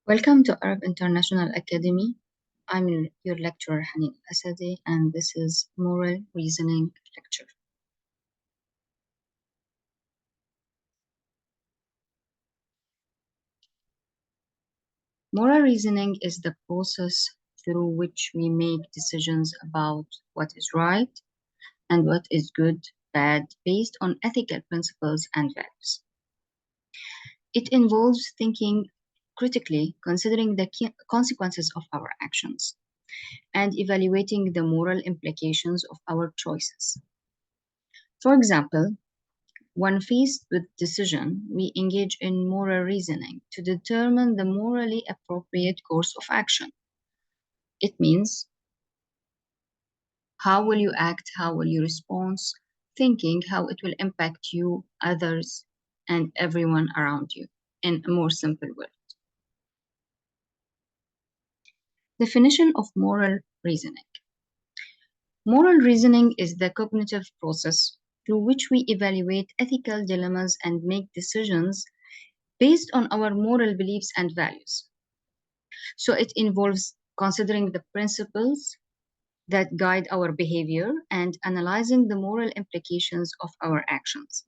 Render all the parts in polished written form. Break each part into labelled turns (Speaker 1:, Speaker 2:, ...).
Speaker 1: Welcome to Arab International Academy. I'm your lecturer Hanin Asadi, and this is Moral Reasoning lecture. Moral reasoning is the process through which we make decisions about what is right and what is good, bad, based on ethical principles and values. It involves thinking critically, considering the consequences of our actions, and evaluating the moral implications of our choices. For example, when faced with decision, we engage in moral reasoning to determine the morally appropriate course of action. It means how will you act, how will you respond, thinking how it will impact you, others, and everyone around you in a more simple word. Definition of moral reasoning. Moral reasoning is the cognitive process through which we evaluate ethical dilemmas and make decisions based on our moral beliefs and values. So it involves considering the principles that guide our behavior and analyzing the moral implications of our actions.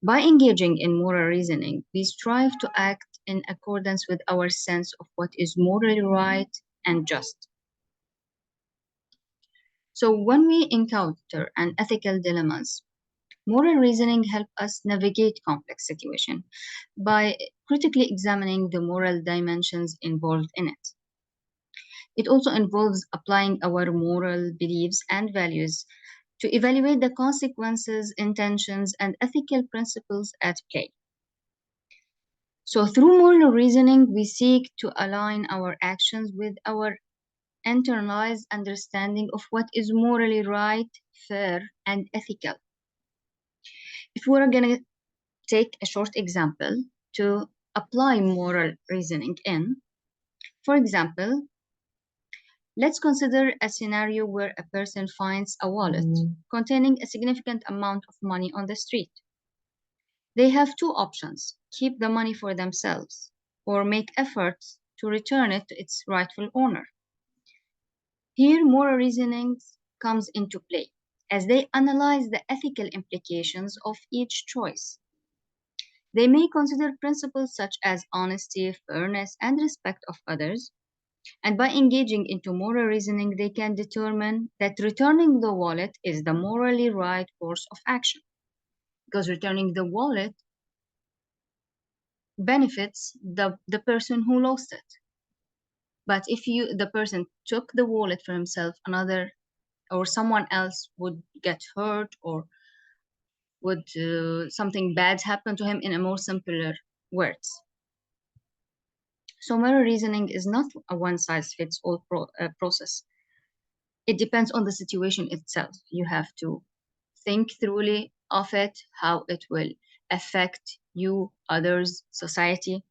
Speaker 1: By engaging in moral reasoning, we strive to act in accordance with our sense of what is morally right and just. So when we encounter an ethical dilemmas, moral reasoning helps us navigate complex situations by critically examining the moral dimensions involved in it. It also involves applying our moral beliefs and values to evaluate the consequences, intentions, and ethical principles at play. So through moral reasoning, we seek to align our actions with our internalized understanding of what is morally right, fair, and ethical. If we're going to take a short example to apply moral reasoning in, for example, let's consider a scenario where a person finds a wallet containing a significant amount of money on the street. They have two options: keep the money for themselves or make efforts to return it to its rightful owner. Here, moral reasoning comes into play as they analyze the ethical implications of each choice. They may consider principles such as honesty, fairness, and respect of others. And by engaging into moral reasoning, they can determine that returning the wallet is the morally right course of action, because returning the wallet benefits the person who lost it. But if the person took the wallet for himself, another or someone else would get hurt, or would something bad happen to him, in a more simpler words. So moral reasoning is not a one-size-fits-all process. It depends on the situation itself. You have to think thoroughly of it, how it will affect you, others, society.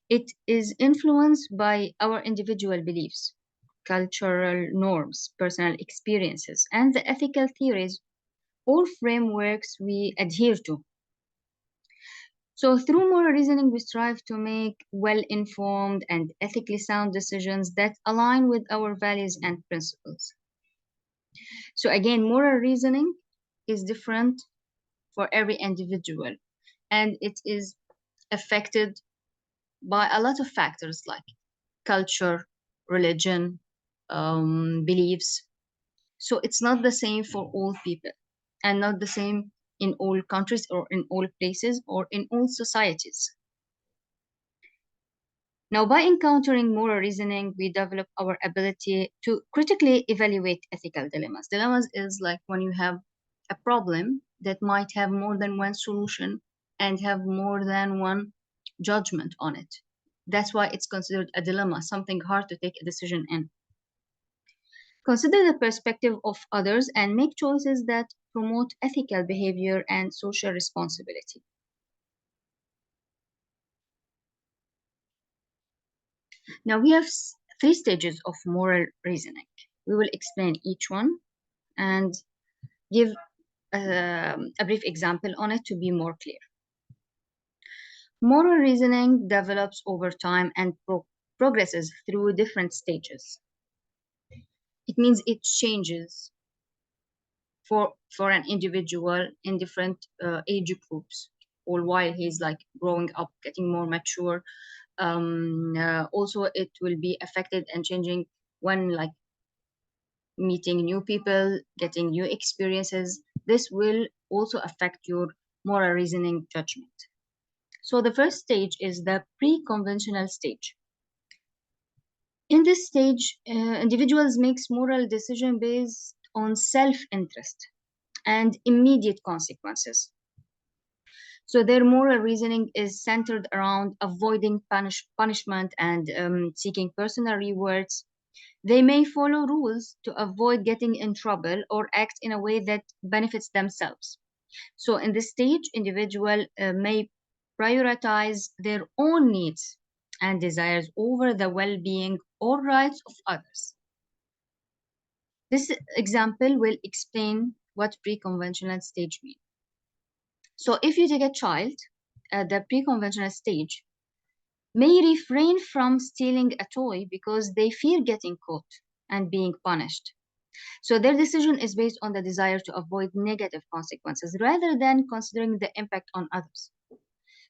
Speaker 1: It is influenced by our individual beliefs, cultural norms, personal experiences, and the ethical theories or frameworks we adhere to. So through moral reasoning, we strive to make well-informed and ethically sound decisions that align with our values and principles. So again, moral reasoning is different for every individual, and it is affected by a lot of factors like culture, religion, beliefs. So it's not the same for all people, and not the same in all countries or in all places or in all societies. Now, by encountering moral reasoning, we develop our ability to critically evaluate ethical dilemmas. Dilemmas is like when you have a problem that might have more than one solution and have more than one judgment on it. That's why it's considered a dilemma, something hard to take a decision in. Consider the perspective of others and make choices that promote ethical behavior and social responsibility. Now, we have three stages of moral reasoning. We will explain each one and give a brief example on it to be more clear. Moral reasoning develops over time and progresses through different stages. It means it changes for an individual in different age groups, all while he's like growing up, getting more mature. Also, it will be affected and changing when like meeting new people, getting new experiences. This will also affect your moral reasoning judgment. So the first stage is the pre-conventional stage. In this stage, individuals make moral decisions based on self-interest and immediate consequences. So their moral reasoning is centered around avoiding punishment and seeking personal rewards. They may follow rules to avoid getting in trouble or act in a way that benefits themselves. So in this stage, individual may prioritize their own needs and desires over the well-being or rights of others. This example will explain what pre-conventional stage means. So if you take a child at the pre-conventional stage, may refrain from stealing a toy because they fear getting caught and being punished. So their decision is based on the desire to avoid negative consequences rather than considering the impact on others.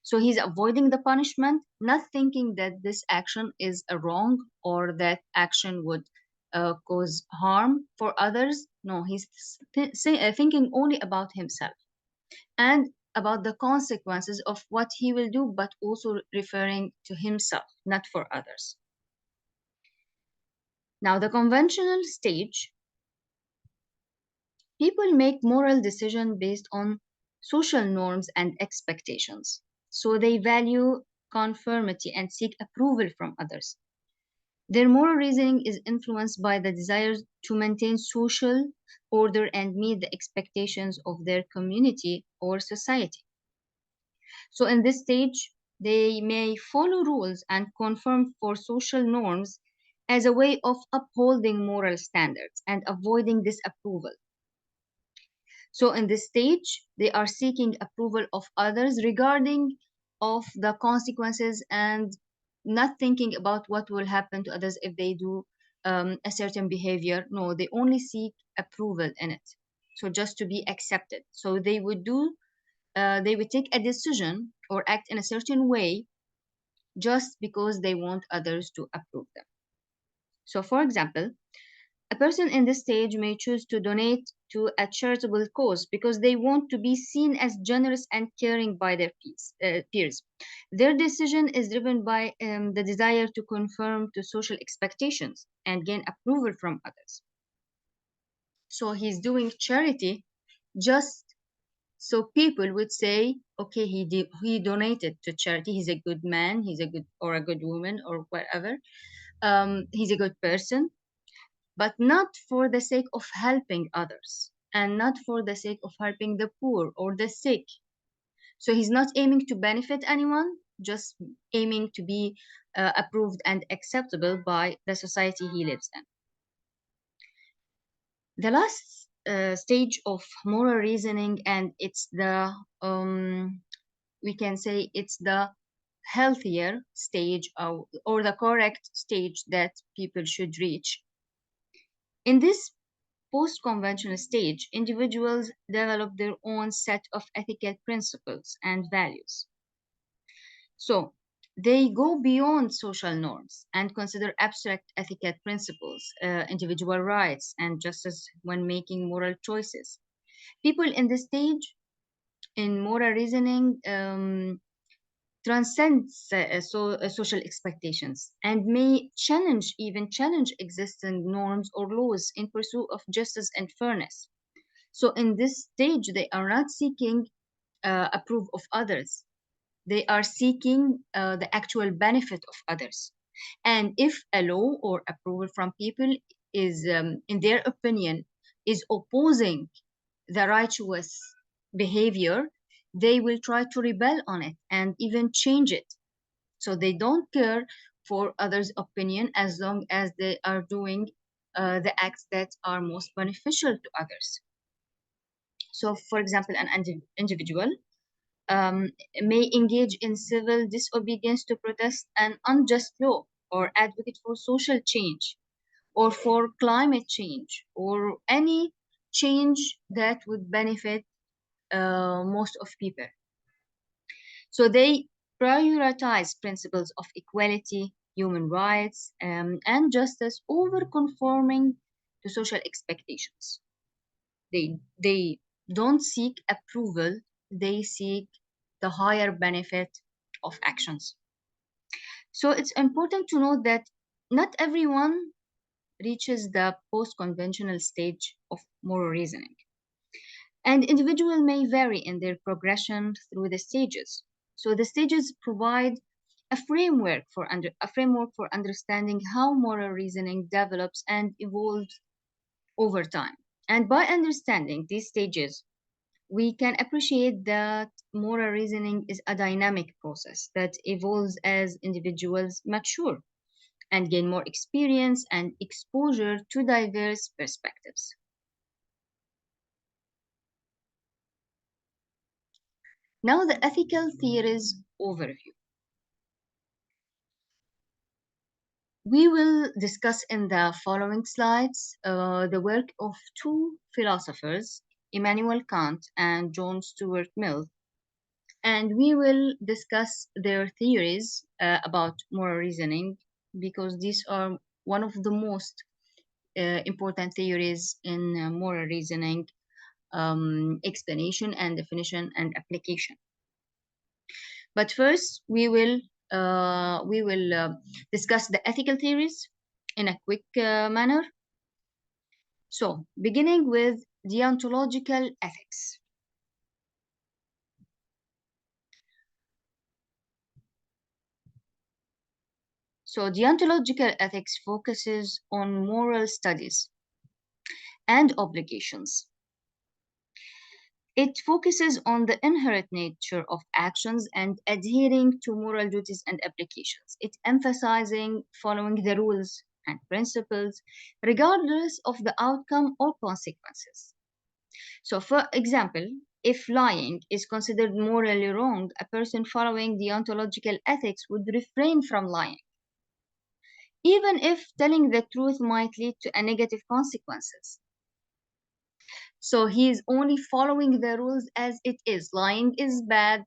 Speaker 1: So he's avoiding the punishment, not thinking that this action is a wrong or that action would cause harm for others. No, he's thinking only about himself and about the consequences of what he will do, but also referring to himself, not for others. Now, the conventional stage, people make moral decisions based on social norms and expectations. So they value conformity and seek approval from others. Their moral reasoning is influenced by the desire to maintain social order and meet the expectations of their community or society. So in this stage, they may follow rules and conform for social norms as a way of upholding moral standards and avoiding disapproval. So in this stage, they are seeking approval of others regarding of the consequences and not thinking about what will happen to others if they do a certain behavior. No, they only seek approval in it. So just to be accepted. So they would take a decision or act in a certain way just because they want others to approve them. So for example, a person in this stage may choose to donate to a charitable cause because they want to be seen as generous and caring by their peers. Their decision is driven by the desire to conform to social expectations and gain approval from others. So he's doing charity just so people would say, okay, he donated to charity. He's a good man. He's a good woman or whatever. He's a good person, but not for the sake of helping others and not for the sake of helping the poor or the sick. So he's not aiming to benefit anyone, just aiming to be approved and acceptable by the society he lives in. The last stage of moral reasoning, and it's the we can say it's the healthier stage or the correct stage that people should reach. In this post-conventional stage, individuals develop their own set of ethical principles and values. So they go beyond social norms and consider abstract ethical principles, individual rights, and justice when making moral choices. People in this stage in moral reasoning transcends social expectations and may even challenge existing norms or laws in pursuit of justice and fairness. So in this stage, they are not seeking approve of others. They are seeking the actual benefit of others. And if a law or approval from people is, in their opinion, is opposing the righteous behavior, they will try to rebel on it and even change it. So they don't care for others' opinion as long as they are doing the acts that are most beneficial to others. So, for example, an individual may engage in civil disobedience to protest an unjust law or advocate for social change or for climate change or any change that would benefit most of people. So they prioritize principles of equality, human rights, and justice over conforming to social expectations. They don't seek approval, they seek the higher benefit of actions. So it's important to note that not everyone reaches the post-conventional stage of moral reasoning. And individuals may vary in their progression through the stages. So the stages provide a framework for understanding how moral reasoning develops and evolves over time. And by understanding these stages, we can appreciate that moral reasoning is a dynamic process that evolves as individuals mature and gain more experience and exposure to diverse perspectives. Now, the ethical theories overview. We will discuss in the following slides the work of two philosophers, Immanuel Kant and John Stuart Mill, and we will discuss their theories about moral reasoning because these are one of the most important theories in moral reasoning explanation and definition and application. But first, we will discuss the ethical theories in a quick manner. So, beginning with deontological ethics. So, deontological ethics focuses on moral studies and obligations. It focuses on the inherent nature of actions and adhering to moral duties and applications. It emphasizing following the rules and principles, regardless of the outcome or consequences. So, for example, if lying is considered morally wrong, a person following deontological ethics would refrain from lying, even if telling the truth might lead to a negative consequences. So he is only following the rules as it is. Lying is bad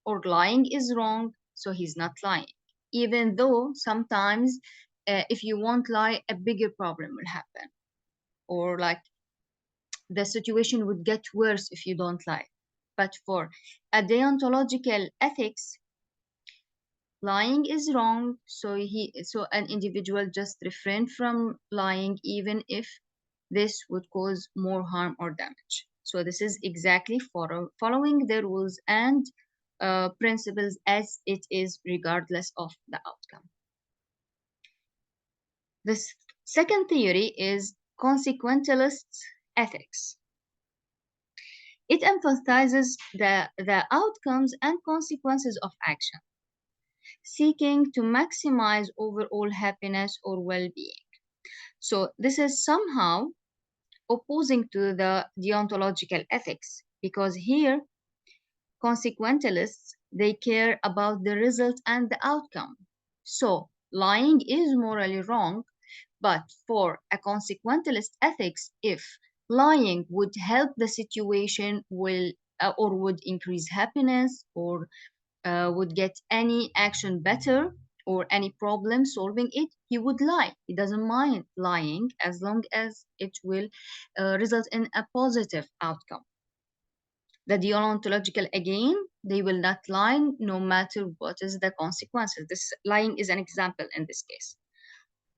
Speaker 1: or lying is wrong, so he's not lying. Even though sometimes if you won't lie, a bigger problem will happen. Or like the situation would get worse if you don't lie. But for a deontological ethics, lying is wrong, so an individual just refrain from lying even if this would cause more harm or damage. So this is exactly following the rules and principles as it is, regardless of the outcome. The second theory is consequentialist ethics. It emphasizes the outcomes and consequences of action, seeking to maximize overall happiness or well-being. So this is somehow opposing to the deontological ethics, because here consequentialists, they care about the result and the outcome. So lying is morally wrong, but for a consequentialist ethics, if lying would help the situation or would increase happiness or would get any action better or any problem solving it, he would lie. He doesn't mind lying as long as it will result in a positive outcome. The deontological, again, they will not lie no matter what is the consequences. This lying is an example in this case.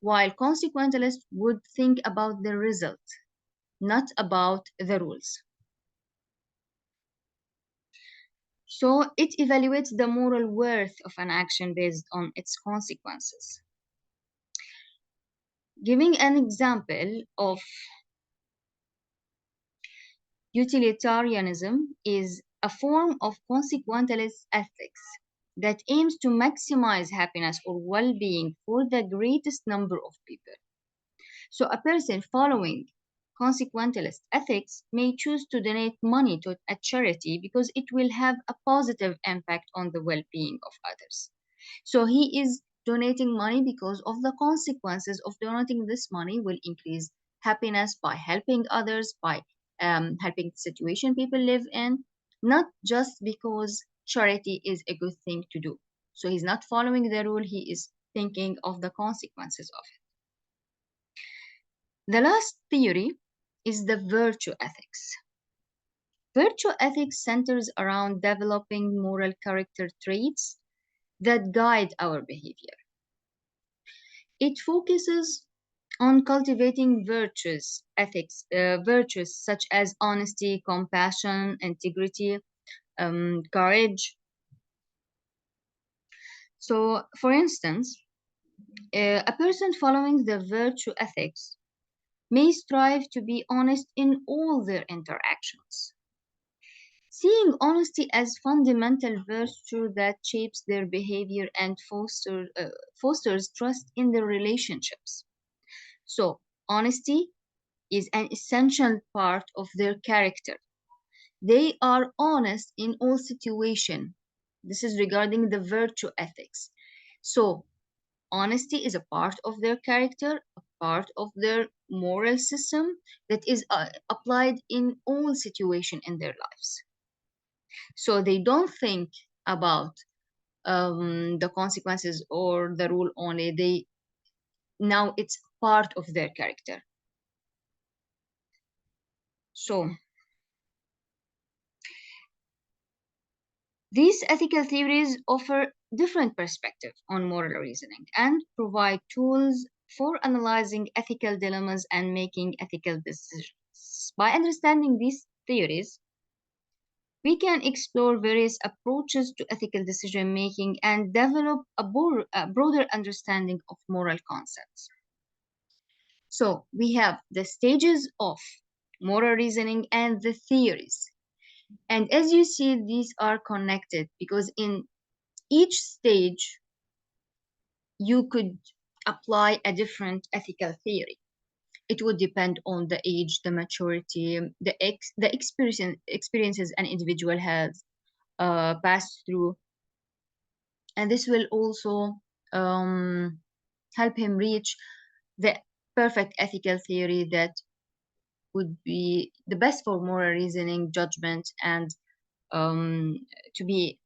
Speaker 1: While consequentialists would think about the result, not about the rules. So it evaluates the moral worth of an action based on its consequences. Giving an example of utilitarianism is a form of consequentialist ethics that aims to maximize happiness or well-being for the greatest number of people. So a person following consequentialist ethics may choose to donate money to a charity because it will have a positive impact on the well-being of others. So he is donating money because of the consequences of donating this money will increase happiness by helping others, by helping the situation people live in, not just because charity is a good thing to do. So he's not following the rule, he is thinking of the consequences of it. The last theory is the virtue ethics. Virtue ethics centers around developing moral character traits that guide our behavior. It focuses on cultivating virtues such as honesty, compassion, integrity, courage. So, for instance, a person following the virtue ethics may strive to be honest in all their interactions, seeing honesty as fundamental virtue that shapes their behavior and fosters trust in their relationships. So, honesty is an essential part of their character. They are honest in all situations. This is regarding the virtue ethics. So, honesty is a part of their character, a part of their moral system that is applied in all situations in their lives. So they don't think about the consequences or the rule only. Now it's part of their character. So these ethical theories offer different perspectives on moral reasoning and provide tools for analyzing ethical dilemmas and making ethical decisions. By understanding these theories, we can explore various approaches to ethical decision making and develop a broader understanding of moral concepts. So we have the stages of moral reasoning and the theories. And as you see, these are connected because in each stage, you could apply a different ethical theory. It would depend on the age, the maturity, the experiences an individual has passed through. And this will also help him reach the perfect ethical theory that would be the best for moral reasoning, judgment, and to be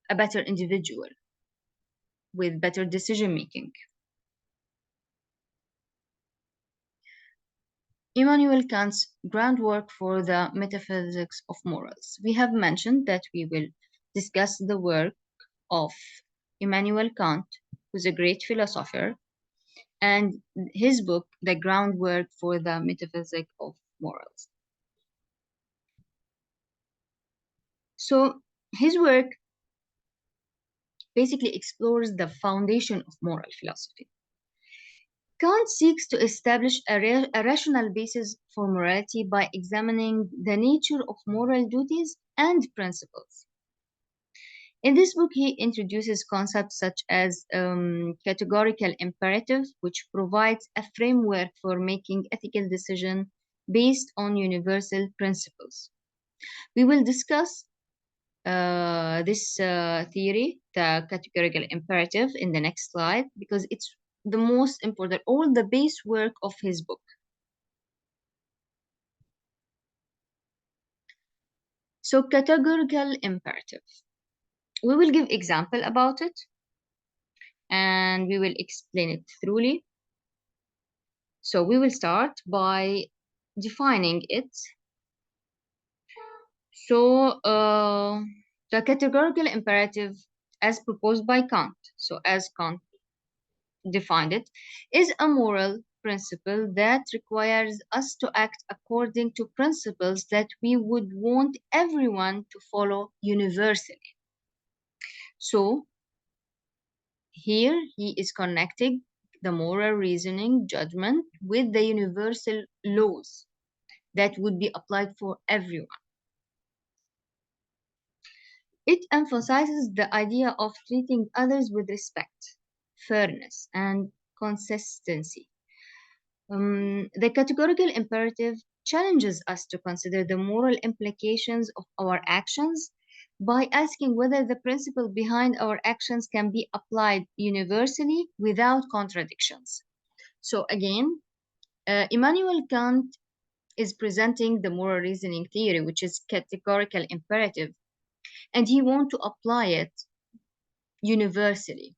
Speaker 1: a better individual with better decision making. Immanuel Kant's groundwork for the metaphysics of morals. We have mentioned that we will discuss the work of Immanuel Kant, who's a great philosopher, and his book, The Groundwork for the Metaphysics of Morals. So his work basically explores the foundation of moral philosophy. Kant seeks to establish a rational basis for morality by examining the nature of moral duties and principles. In this book, he introduces concepts such as categorical imperative, which provides a framework for making ethical decisions based on universal principles. We will discuss this theory, the categorical imperative, in the next slide because it's the most important, all the base work of his book. So categorical imperative. We will give example about it and we will explain it thoroughly. So we will start by defining it. So the categorical imperative as proposed by Kant, so as Kant defined it, is a moral principle that requires us to act according to principles that we would want everyone to follow universally. So here he is connecting the moral reasoning judgment with the universal laws that would be applied for everyone. It emphasizes the idea of treating others with respect, fairness, and consistency. The categorical imperative challenges us to consider the moral implications of our actions by asking whether the principle behind our actions can be applied universally without contradictions. So again, Immanuel Kant is presenting the moral reasoning theory, which is categorical imperative, and he wants to apply it universally.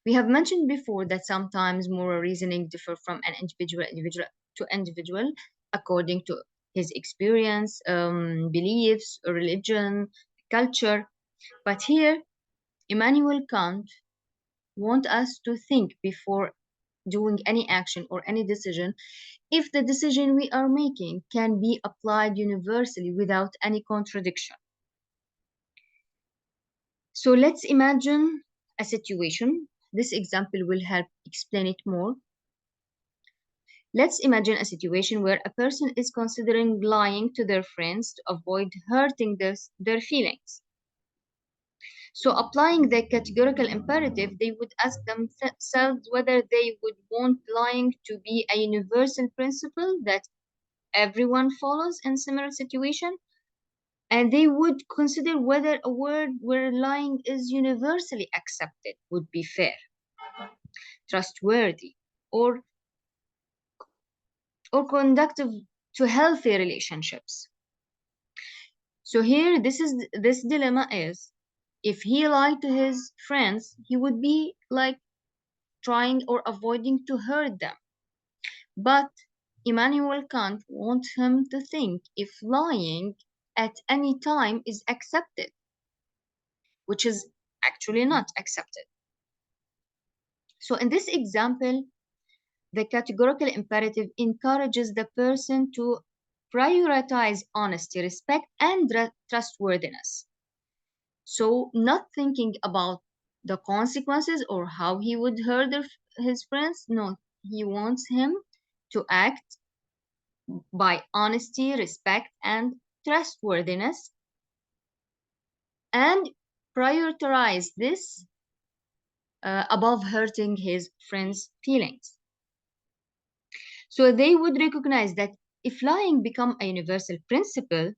Speaker 1: We have mentioned before that sometimes moral reasoning differ from an individual to individual according to his experience, beliefs, religion, culture. But here, Immanuel Kant wants us to think before doing any action or any decision if the decision we are making can be applied universally without any contradiction. So let's imagine a situation. This example will help explain it more. Let's imagine a situation where a person is considering lying to their friends to avoid hurting their feelings. So applying the categorical imperative, they would ask themselves whether they would want lying to be a universal principle that everyone follows in similar situation, and they would consider whether a world where lying is universally accepted would be fair, trustworthy, or conducive to healthy relationships. So here, this dilemma is, if he lied to his friends, he would be like trying or avoiding to hurt them. But Immanuel Kant wants him to think if lying at any time is accepted, which is actually not accepted. So in this example, the categorical imperative encourages the person to prioritize honesty, respect, and trustworthiness. So not thinking about the consequences or how he would hurt his friends. No, he wants him to act by honesty, respect, and trustworthiness, and prioritize this above hurting his friends' feelings. So they would recognize that if lying become a universal principle,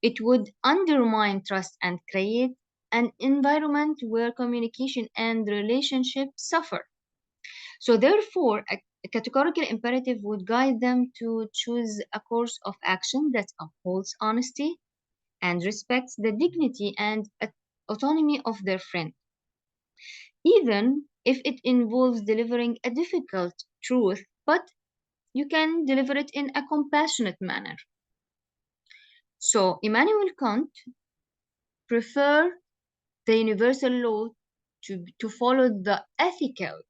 Speaker 1: it would undermine trust and create an environment where communication and relationships suffer. So therefore, a categorical imperative would guide them to choose a course of action that upholds honesty and respects the dignity and autonomy of their friend, even if it involves delivering a difficult truth, but you can deliver it in a compassionate manner. So Immanuel Kant preferred the universal law to follow the ethical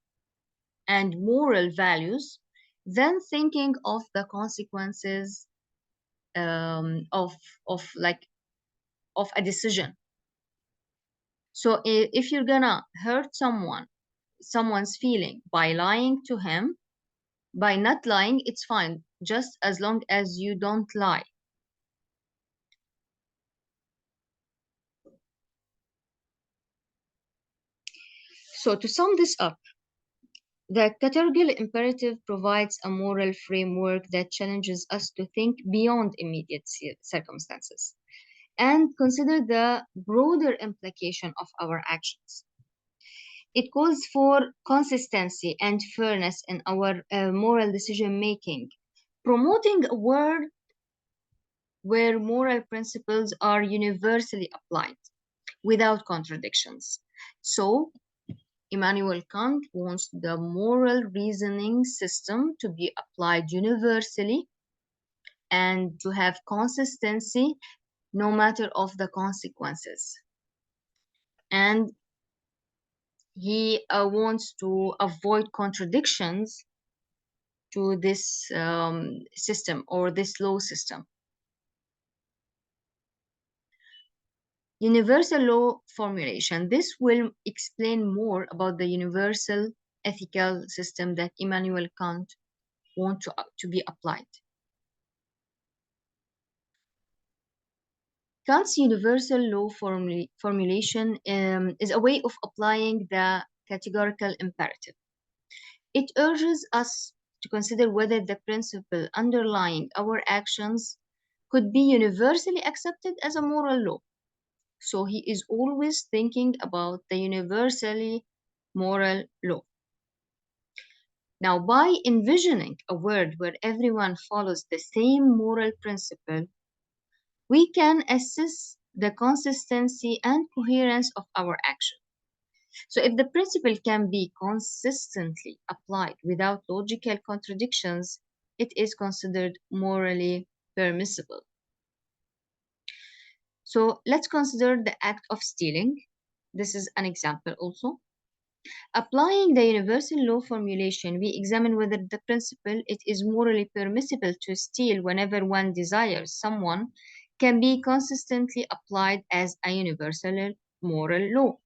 Speaker 1: and moral values than thinking of the consequences of a decision. So if you're gonna hurt someone's feeling by lying to him, by not lying, it's fine, just as long as you don't lie. So to sum this up, the categorical imperative provides a moral framework that challenges us to think beyond immediate circumstances and consider the broader implication of our actions. It calls for consistency and fairness in our moral decision making, promoting a world where moral principles are universally applied without contradictions. So, Immanuel Kant wants the moral reasoning system to be applied universally and to have consistency no matter of the consequences. And he wants to avoid contradictions to this system or this law system. Universal law formulation. This will explain more about the universal ethical system that Immanuel Kant wants to be applied. Kant's universal law formulation is a way of applying the categorical imperative. It urges us to consider whether the principle underlying our actions could be universally accepted as a moral law. So he is always thinking about the universally moral law. Now, by envisioning a world where everyone follows the same moral principle, we can assess the consistency and coherence of our action. So, if the principle can be consistently applied without logical contradictions, it is considered morally permissible. So, let's consider the act of stealing. This is an example also. Applying the universal law formulation, we examine whether the principle it is morally permissible to steal whenever one desires someone can be consistently applied as a universal moral law.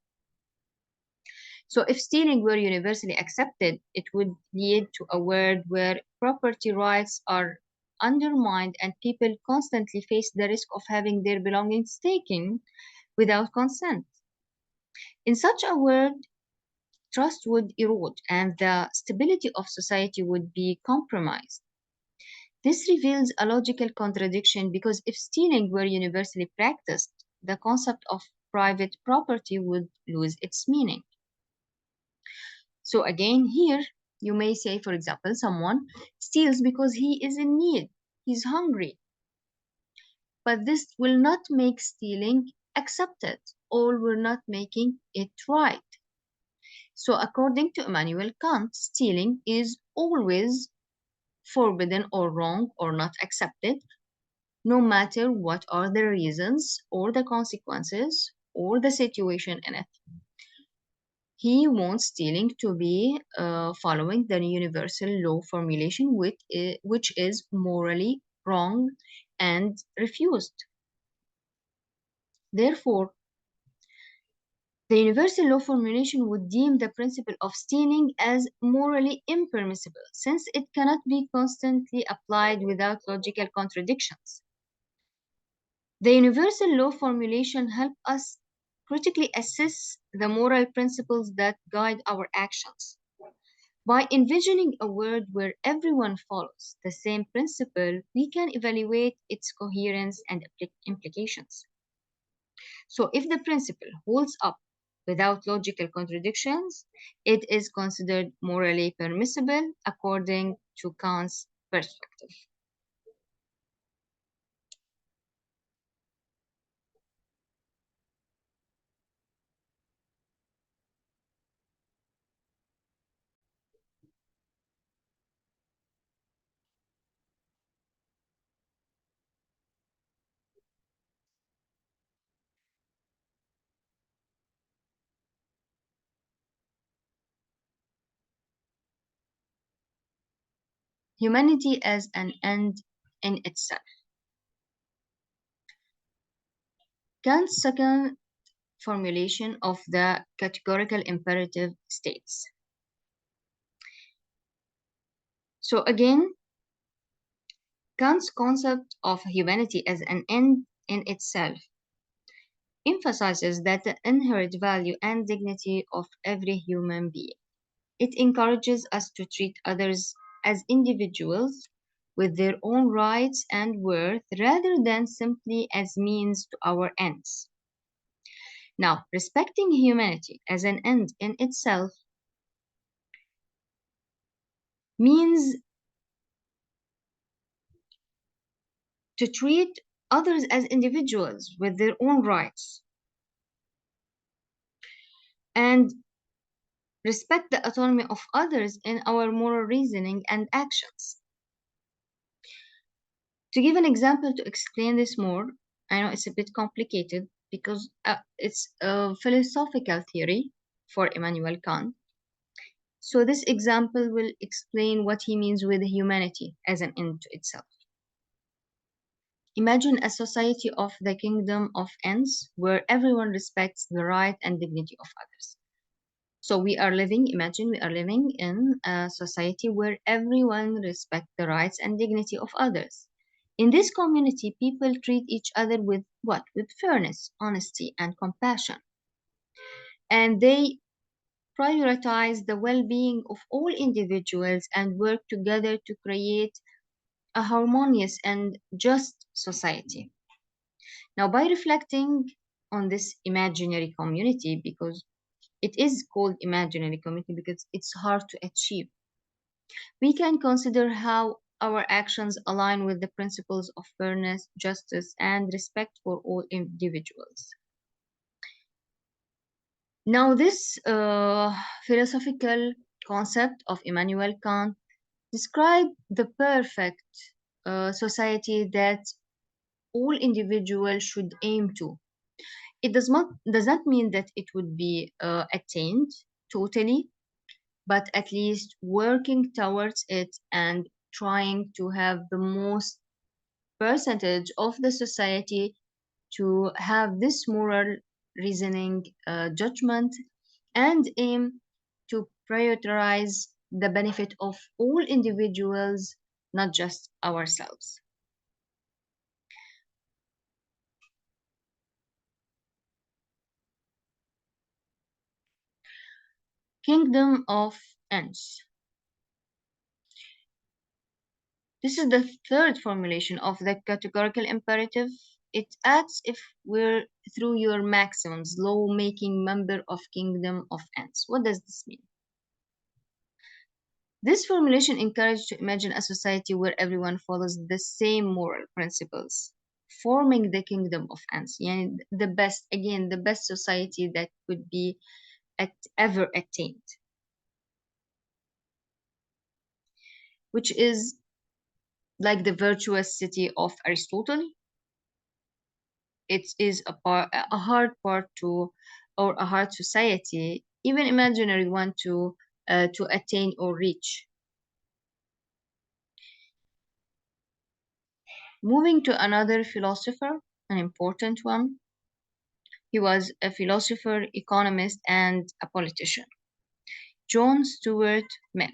Speaker 1: So if stealing were universally accepted, it would lead to a world where property rights are undermined and people constantly face the risk of having their belongings taken without consent. In such a world, trust would erode and the stability of society would be compromised. This reveals a logical contradiction because if stealing were universally practiced, the concept of private property would lose its meaning. So again, here you may say, for example, someone steals because he is in need, he's hungry. But this will not make stealing accepted, or we're not making it right. So according to Immanuel Kant, stealing is always forbidden or wrong or not accepted, no matter what are the reasons or the consequences or the situation in it. He wants stealing to be following the universal law formulation, which is morally wrong and refused. Therefore, the universal law formulation would deem the principle of stealing as morally impermissible, since it cannot be constantly applied without logical contradictions. The universal law formulation helps us critically assess the moral principles that guide our actions. By envisioning a world where everyone follows the same principle, we can evaluate its coherence and implications. So, if the principle holds up without logical contradictions, it is considered morally permissible according to Kant's perspective. Humanity as an end in itself. Kant's second formulation of the categorical imperative states. So again, Kant's concept of humanity as an end in itself emphasizes that the inherent value and dignity of every human being. It encourages us to treat others as individuals with their own rights and worth rather than simply as means to our ends. Now, respecting humanity as an end in itself means to treat others as individuals with their own rights and respect the autonomy of others in our moral reasoning and actions. To give an example to explain this more, I know it's a bit complicated because it's a philosophical theory for Immanuel Kant. So this example will explain what he means with humanity as an end to itself. Imagine a society of the kingdom of ends where everyone respects the right and dignity of others. So imagine we are living in a society where everyone respects the rights and dignity of others. In this community, people treat each other with what? With fairness, honesty, and compassion. And they prioritize the well-being of all individuals and work together to create a harmonious and just society. Now, by reflecting on this imaginary community, because it is called imaginary community because it's hard to achieve, we can consider how our actions align with the principles of fairness, justice, and respect for all individuals. Now, this philosophical concept of Immanuel Kant describes the perfect society that all individuals should aim to. It does not mean that it would be attained totally, but at least working towards it and trying to have the most percentage of the society to have this moral reasoning judgment and aim to prioritize the benefit of all individuals, not just ourselves. Kingdom of ends. This is the third formulation of the categorical imperative. It acts if we're through your maxims, law-making member of kingdom of ends. What does this mean? This formulation encourages to imagine a society where everyone follows the same moral principles, forming the kingdom of ends. Yani the best, again, the best society that could be ever attained, which is like the virtuous city of Aristotle. It is a hard part to, or a hard society, even imaginary one to attain or reach. Moving to another philosopher, an important one. He was a philosopher, economist, and a politician. John Stuart Mill.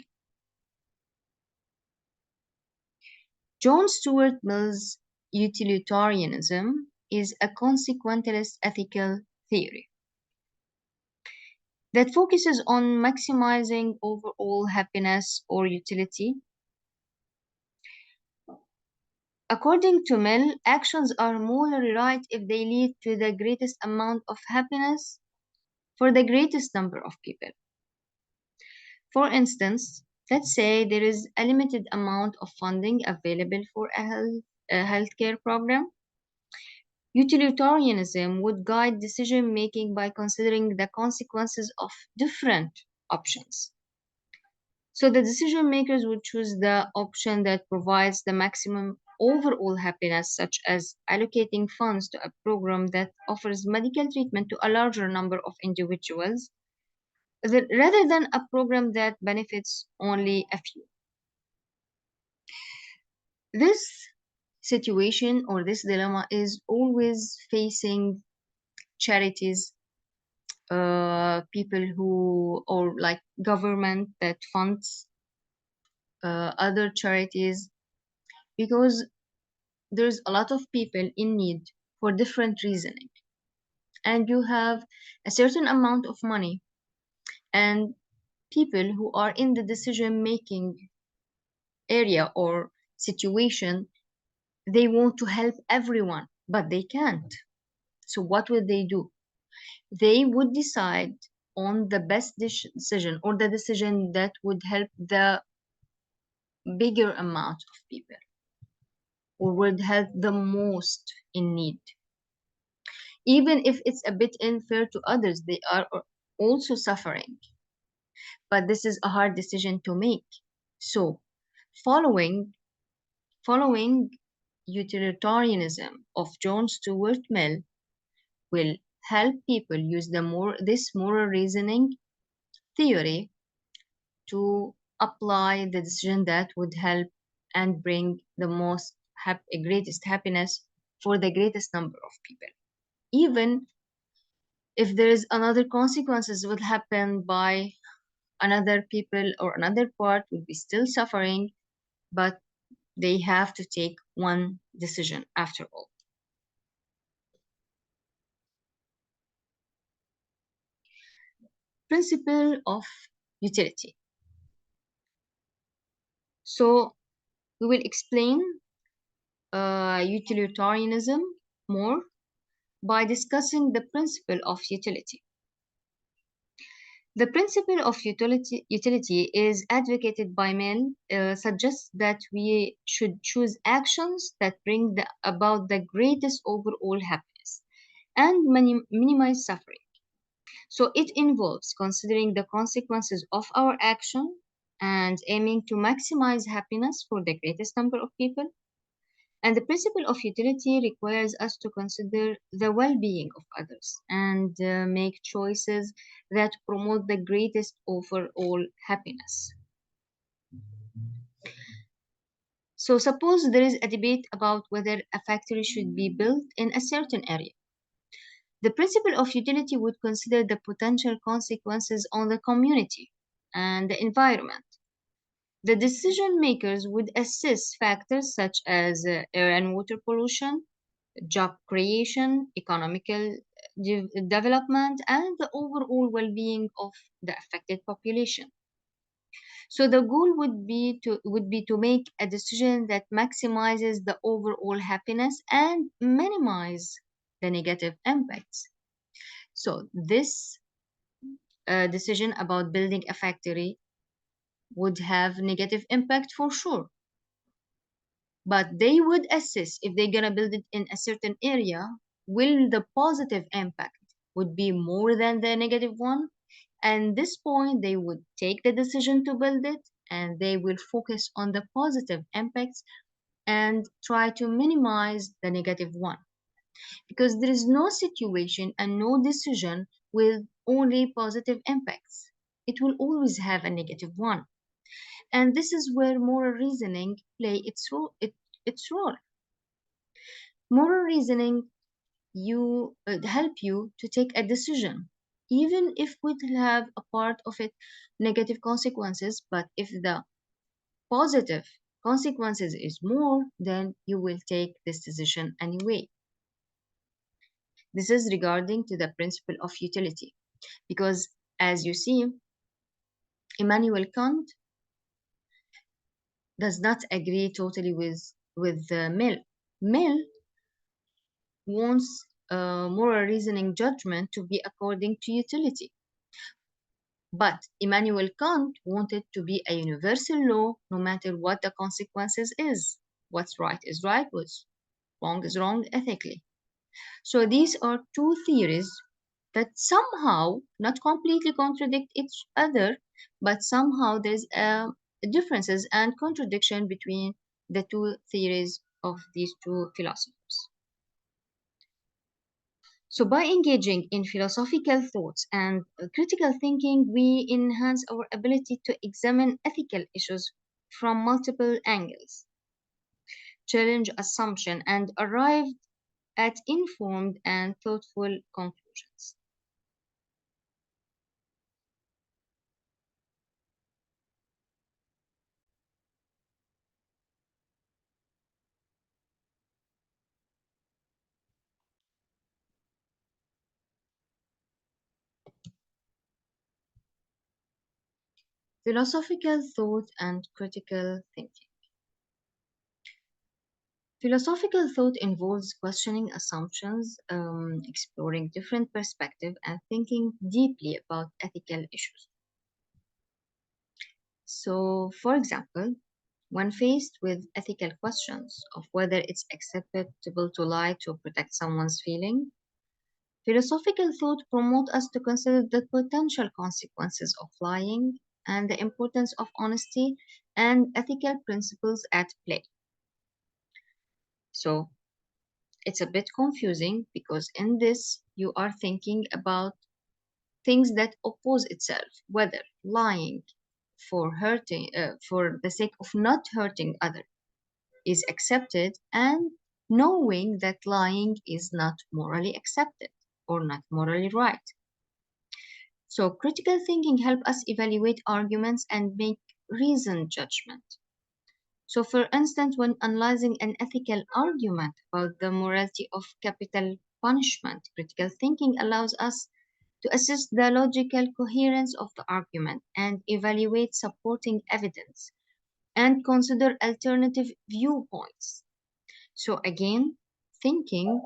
Speaker 1: John Stuart Mill's utilitarianism is a consequentialist ethical theory that focuses on maximizing overall happiness or utility. According to Mill, actions are morally right if they lead to the greatest amount of happiness for the greatest number of people. For instance, let's say there is a limited amount of funding available for a healthcare program. Utilitarianism would guide decision making by considering the consequences of different options. So the decision makers would choose the option that provides the maximum overall happiness, such as allocating funds to a program that offers medical treatment to a larger number of individuals, rather than a program that benefits only a few. This situation or this dilemma is always facing charities, people who, or like government that funds other charities, because there's a lot of people in need for different reasoning. And you have a certain amount of money, and people who are in the decision-making area or situation, they want to help everyone, but they can't. So what would they do? They would decide on the best decision, or the decision that would help the bigger amount of people, or would help the most in need. Even if it's a bit unfair to others, they are also suffering. But this is a hard decision to make. So following utilitarianism of John Stuart Mill will help people use this moral reasoning theory to apply the decision that would help and bring the greatest happiness for the greatest number of people. Even if there is another consequences would happen by another people, or another part would be still suffering, but they have to take one decision after all. principle of utility. So we will explain utilitarianism more by discussing the principle of utility. The principle of utility is advocated by men, suggests that we should choose actions that bring about the greatest overall happiness and minimize suffering. So it involves considering the consequences of our action and aiming to maximize happiness for the greatest number of people. And the principle of utility requires us to consider the well being of others and make choices that promote the greatest overall happiness. So, suppose there is a debate about whether a factory should be built in a certain area. The principle of utility would consider the potential consequences on the community and the environment. The decision makers would assess factors such as air and water pollution, job creation, economical development, and the overall well-being of the affected population. So the goal would be to make a decision that maximizes the overall happiness and minimize the negative impacts. So this decision about building a factory would have negative impact for sure, but they would assess if they're gonna build it in a certain area, will the positive impact would be more than the negative one? And this point, they would take the decision to build it and they will focus on the positive impacts and try to minimize the negative one. Because there is no situation and no decision with only positive impacts. It will always have a negative one. And this is where moral reasoning play its role. Moral reasoning help you to take a decision, even if it will have a part of it negative consequences, but if the positive consequences is more, then you will take this decision anyway. This is regarding to the principle of utility, because as you see, Immanuel Kant does not agree totally with Mill. Mill wants moral reasoning judgment to be according to utility. But Immanuel Kant wanted to be a universal law no matter what the consequences is. What's right is right, what's wrong is wrong ethically. So these are two theories that somehow not completely contradict each other, but somehow there's differences and contradiction between the two theories of these two philosophers. So by engaging in philosophical thoughts and critical thinking, we enhance our ability to examine ethical issues from multiple angles, challenge assumption, and arrive at informed and thoughtful conclusions. Philosophical thought and critical thinking. Philosophical thought involves questioning assumptions, exploring different perspectives, and thinking deeply about ethical issues. So, for example, when faced with ethical questions of whether it's acceptable to lie to protect someone's feeling, philosophical thought promotes us to consider the potential consequences of lying and the importance of honesty and ethical principles at play. So it's a bit confusing because in this you are thinking about things that oppose itself, whether lying for the sake of not hurting others is accepted and knowing that lying is not morally accepted or not morally right. So critical thinking helps us evaluate arguments and make reasoned judgment. So for instance, when analyzing an ethical argument about the morality of capital punishment, critical thinking allows us to assess the logical coherence of the argument and evaluate supporting evidence and consider alternative viewpoints. So again, thinking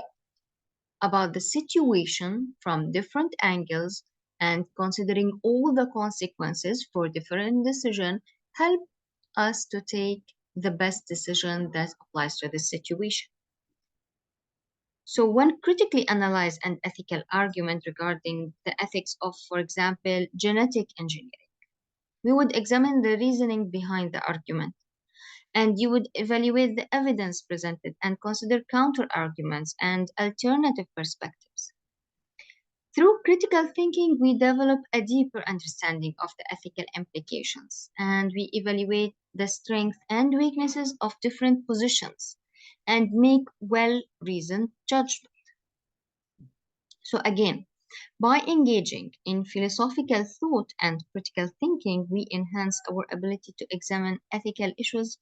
Speaker 1: about the situation from different angles and considering all the consequences for different decisions help us to take the best decision that applies to the situation. So when critically analyze an ethical argument regarding the ethics of, for example, genetic engineering, we would examine the reasoning behind the argument, and you would evaluate the evidence presented and consider counter-arguments and alternative perspectives. Through critical thinking, we develop a deeper understanding of the ethical implications, and we evaluate the strengths and weaknesses of different positions and make well-reasoned judgment. So again, by engaging in philosophical thought and critical thinking, we enhance our ability to examine ethical issues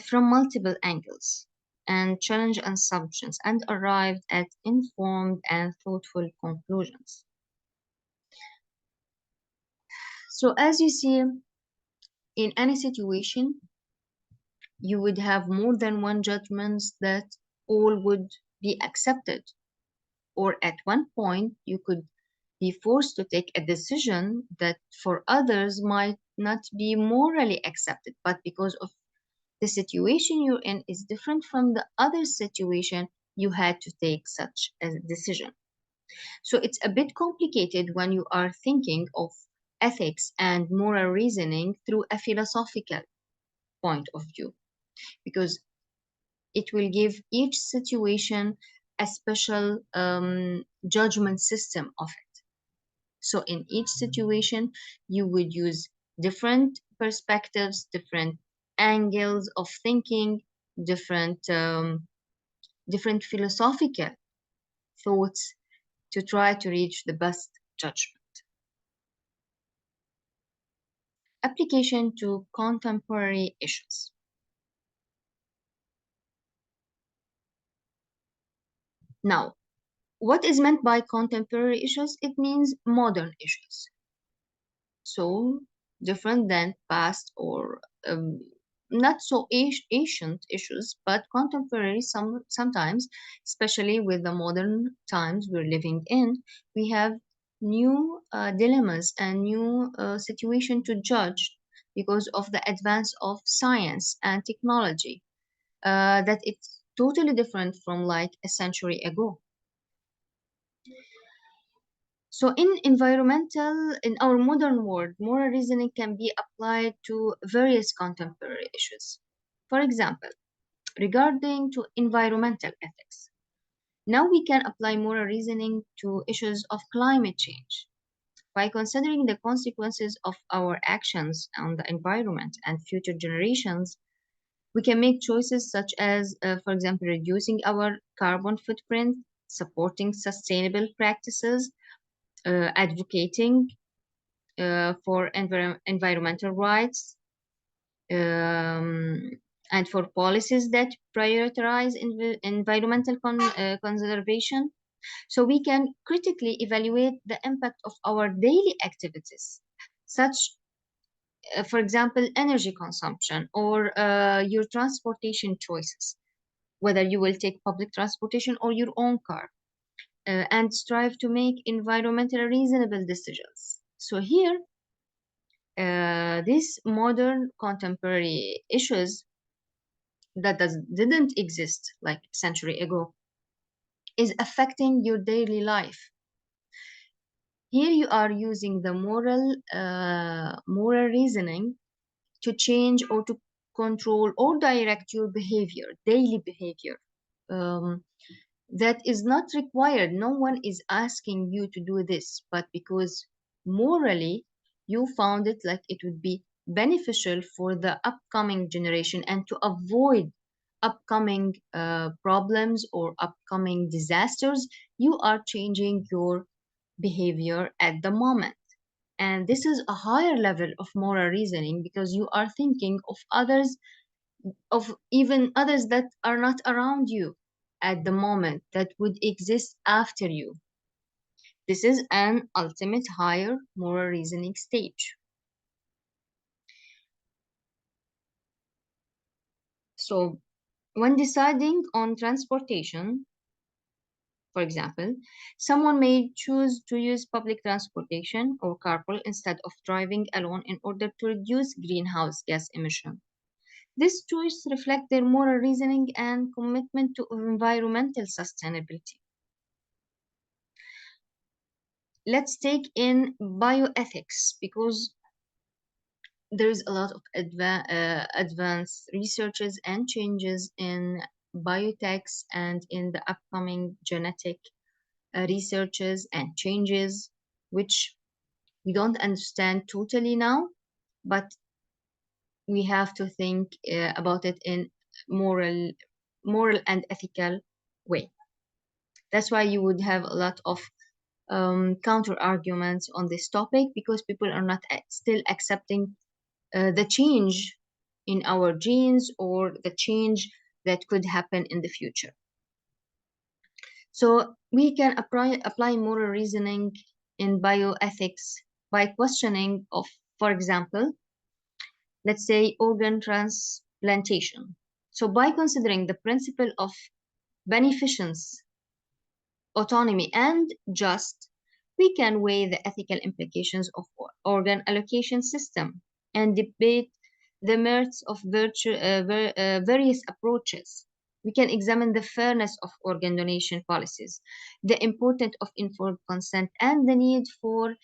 Speaker 1: from multiple angles and challenge assumptions and arrive at informed and thoughtful conclusions. So as you see, in any situation, you would have more than one judgments that all would be accepted. Or at one point, you could be forced to take a decision that for others might not be morally accepted, but because of the situation you're in is different from the other situation, you had to take such a decision. So it's a bit complicated when you are thinking of ethics and moral reasoning through a philosophical point of view, because it will give each situation a special judgment system of it. So in each situation, you would use different perspectives, different angles of thinking, different philosophical thoughts to try to reach the best judgment. Application to contemporary issues. Now, what is meant by contemporary issues? It means modern issues. So different than past or not so ancient issues, but contemporary sometimes, especially with the modern times we're living in, we have new dilemmas and new situation to judge because of the advance of science and technology, that it's totally different from like a century ago. So in our modern world, moral reasoning can be applied to various contemporary issues. For example, regarding to environmental ethics. Now we can apply moral reasoning to issues of climate change. By considering the consequences of our actions on the environment and future generations, we can make choices such as, for example, reducing our carbon footprint, supporting sustainable practices, advocating for environmental rights, and for policies that prioritize environmental conservation. So we can critically evaluate the impact of our daily activities, such, for example, energy consumption or your transportation choices, whether you will take public transportation or your own car, and strive to make environmentally reasonable decisions. So here, these modern contemporary issues that didn't exist like a century ago is affecting your daily life. Here you are using the moral reasoning to change or to control or direct your behavior, daily behavior. That is not required. No one is asking you to do this, but because morally you found it like it would be beneficial for the upcoming generation and to avoid upcoming problems or upcoming disasters, you are changing your behavior at the moment. And this is a higher level of moral reasoning because you are thinking of others, of even others that are not around you at the moment, that would exist after you. This is an ultimate higher moral reasoning stage. So, when deciding on transportation, for example, someone may choose to use public transportation or carpool instead of driving alone in order to reduce greenhouse gas emission. This choice reflects their moral reasoning and commitment to environmental sustainability. Let's take in bioethics because there is a lot of advanced researches and changes in biotechs and in the upcoming genetic researches and changes, which we don't understand totally now, but we have to think about it in moral and ethical way. That's why you would have a lot of counter arguments on this topic because people are not still accepting the change in our genes or the change that could happen in the future. So we can apply moral reasoning in bioethics by questioning of, for example, let's say organ transplantation. So by considering the principle of beneficence, autonomy, and just, we can weigh the ethical implications of organ allocation system and debate the merits of various approaches. We can examine the fairness of organ donation policies, the importance of informed consent, and the need for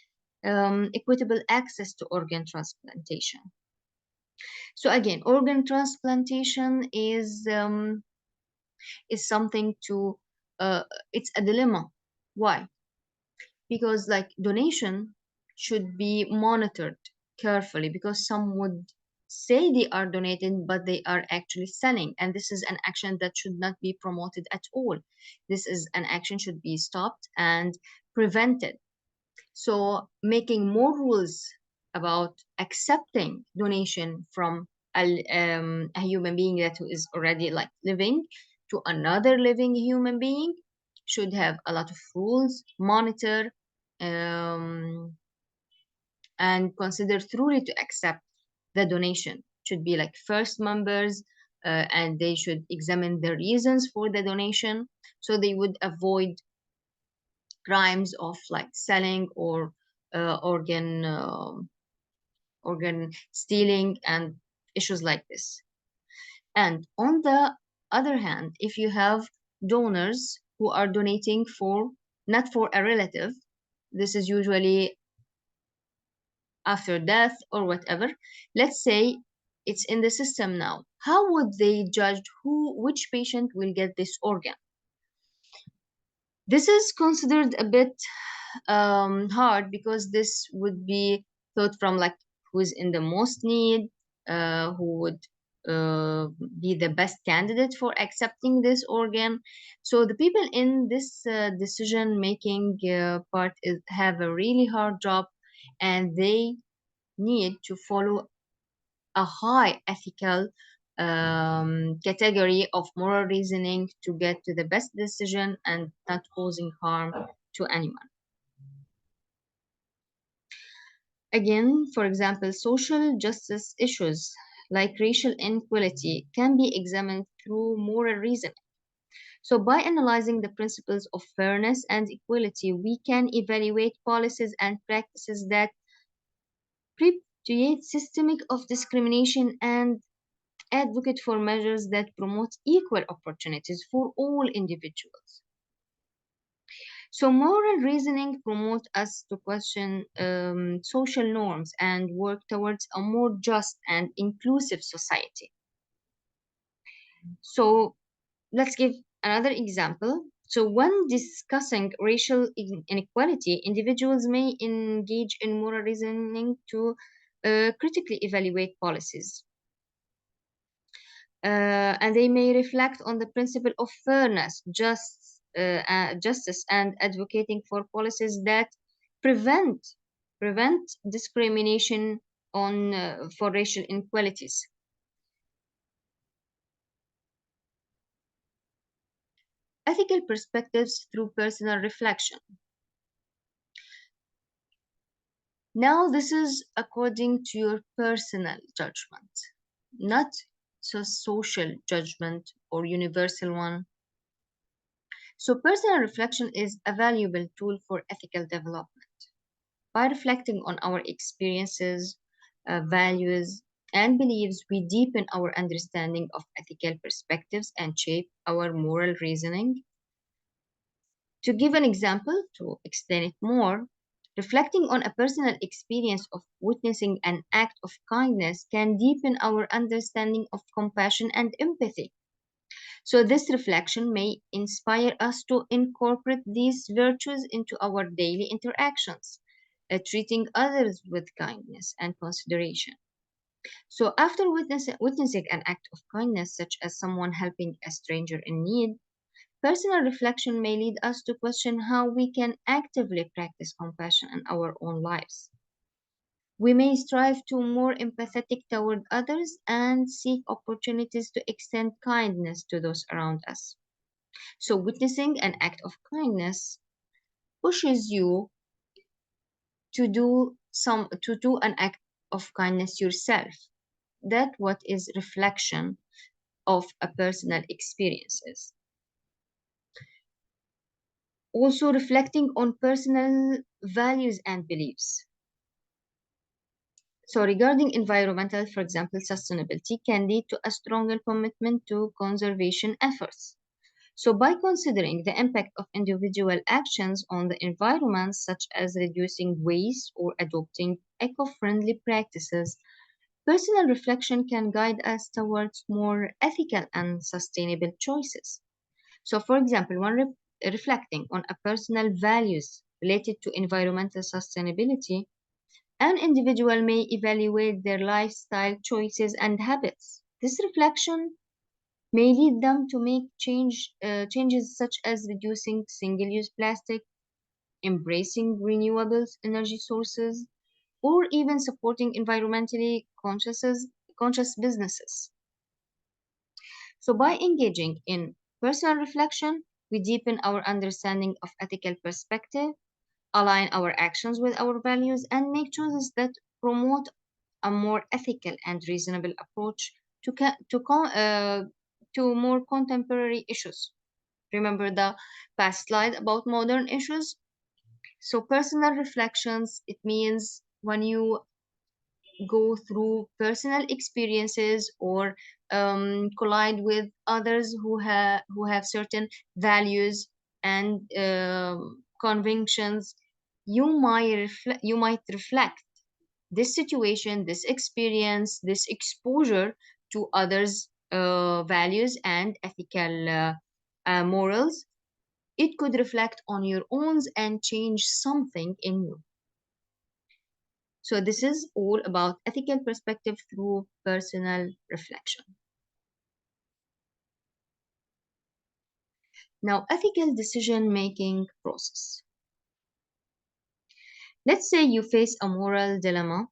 Speaker 1: equitable access to organ transplantation. So again, organ transplantation is something to it's a dilemma. Why? Because like donation should be monitored carefully because some would say they are donating but they are actually selling, and this is an action that should not be promoted at all. This is an action should be stopped and prevented. So making more rules about accepting donation from a human being that who is already like living to another living human being should have a lot of rules, monitor, um, and consider truly to accept the donation. Should be like first members, and they should examine the reasons for the donation so they would avoid crimes of like selling or organ stealing and issues like this. And on the other hand, if you have donors who are donating for not for a relative, this is usually after death or whatever. Let's say it's in the system now. How would they judge which patient will get this organ? This is considered a bit hard because this would be thought from like who's in the most need, who would be the best candidate for accepting this organ. So the people in this decision making part have a really hard job, and they need to follow a high ethical category of moral reasoning to get to the best decision and not causing harm to anyone. Again, for example, social justice issues like racial inequality can be examined through moral reasoning. So, by analyzing the principles of fairness and equality, we can evaluate policies and practices that perpetuate systemic of discrimination and advocate for measures that promote equal opportunities for all individuals. So moral reasoning promotes us to question social norms and work towards a more just and inclusive society. So let's give another example. So when discussing racial inequality, individuals may engage in moral reasoning to critically evaluate policies. And they may reflect on the principle of fairness, justice, and advocating for policies that prevent discrimination on for racial inequalities. Ethical perspectives through personal reflection. Now, this is according to your personal judgment, not social judgment or universal one. So, personal reflection is a valuable tool for ethical development. By reflecting on our experiences, values, and beliefs, we deepen our understanding of ethical perspectives and shape our moral reasoning. To give an example, to explain it more, reflecting on a personal experience of witnessing an act of kindness can deepen our understanding of compassion and empathy. So, this reflection may inspire us to incorporate these virtues into our daily interactions, treating others with kindness and consideration. So, after witnessing an act of kindness, such as someone helping a stranger in need, personal reflection may lead us to question how we can actively practice compassion in our own lives. We may strive to be more empathetic toward others and seek opportunities to extend kindness to those around us. So, witnessing an act of kindness pushes you to do an act of kindness yourself. That what is reflection of a personal experiences. Also, reflecting on personal values and beliefs. So, regarding environmental, for example, sustainability can lead to a stronger commitment to conservation efforts. So, by considering the impact of individual actions on the environment, such as reducing waste or adopting eco friendly practices, personal reflection can guide us towards more ethical and sustainable choices. So, for example, when reflecting on a personal values related to environmental sustainability, an individual may evaluate their lifestyle choices and habits. This reflection may lead them to make changes such as reducing single-use plastic, embracing renewable energy sources, or even supporting environmentally conscious businesses. So, by engaging in personal reflection, we deepen our understanding of ethical perspective, align our actions with our values, and make choices that promote a more ethical and reasonable approach to more contemporary issues. Remember the past slide about modern issues? So, personal reflections, it means when you go through personal experiences or collide with others who have certain values and convictions, you might reflect this situation, this experience, this exposure to others' values and ethical morals. It could reflect on your own and change something in you. So, this is all about ethical perspective through personal reflection. Now, ethical decision making process. Let's say you face a moral dilemma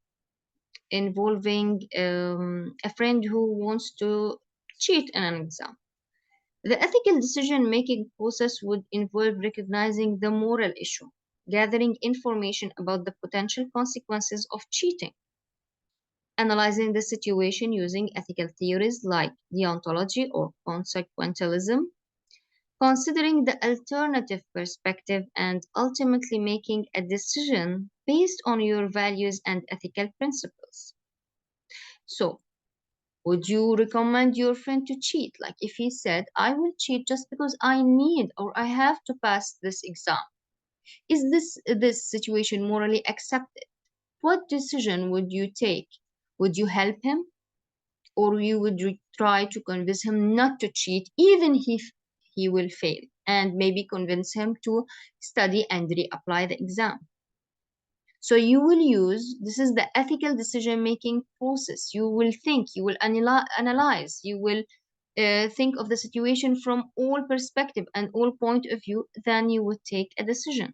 Speaker 1: involving a friend who wants to cheat in an exam. The ethical decision making process would involve recognizing the moral issue, gathering information about the potential consequences of cheating, analyzing the situation using ethical theories like deontology or consequentialism, considering the alternative perspective, and ultimately making a decision based on your values and ethical principles. So, would you recommend your friend to cheat? Like if he said, I will cheat just because I need or I have to pass this exam. Is this situation morally accepted? What decision would you take? Would you help him? Or you would try to convince him not to cheat even if he will fail, and maybe convince him to study and reapply the exam? So you will use, this is the ethical decision making process. You will think, you will analyze, you will think of the situation from all perspective and all point of view, then you would take a decision.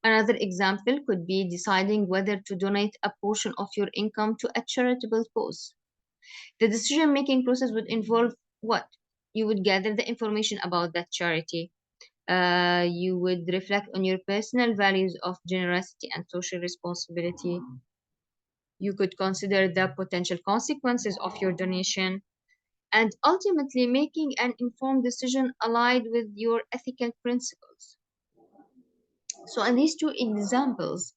Speaker 1: Another example could be deciding whether to donate a portion of your income to a charitable cause. The decision making process would involve what? You would gather the information about that charity, You would reflect on your personal values of generosity and social responsibility. You could consider the potential consequences of your donation and ultimately making an informed decision aligned with your ethical principles. So, in these two examples,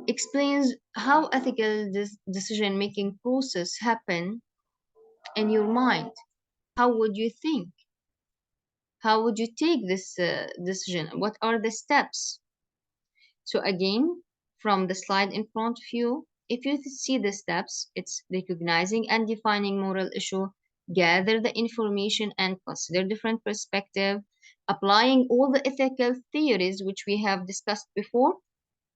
Speaker 1: explains how ethical decision making process happen in your mind. How would you think? How would you take this decision? What are the steps? So again, from the slide in front of you, if you see the steps, it's recognizing and defining moral issue, gather the information and consider different perspective, applying all the ethical theories which we have discussed before.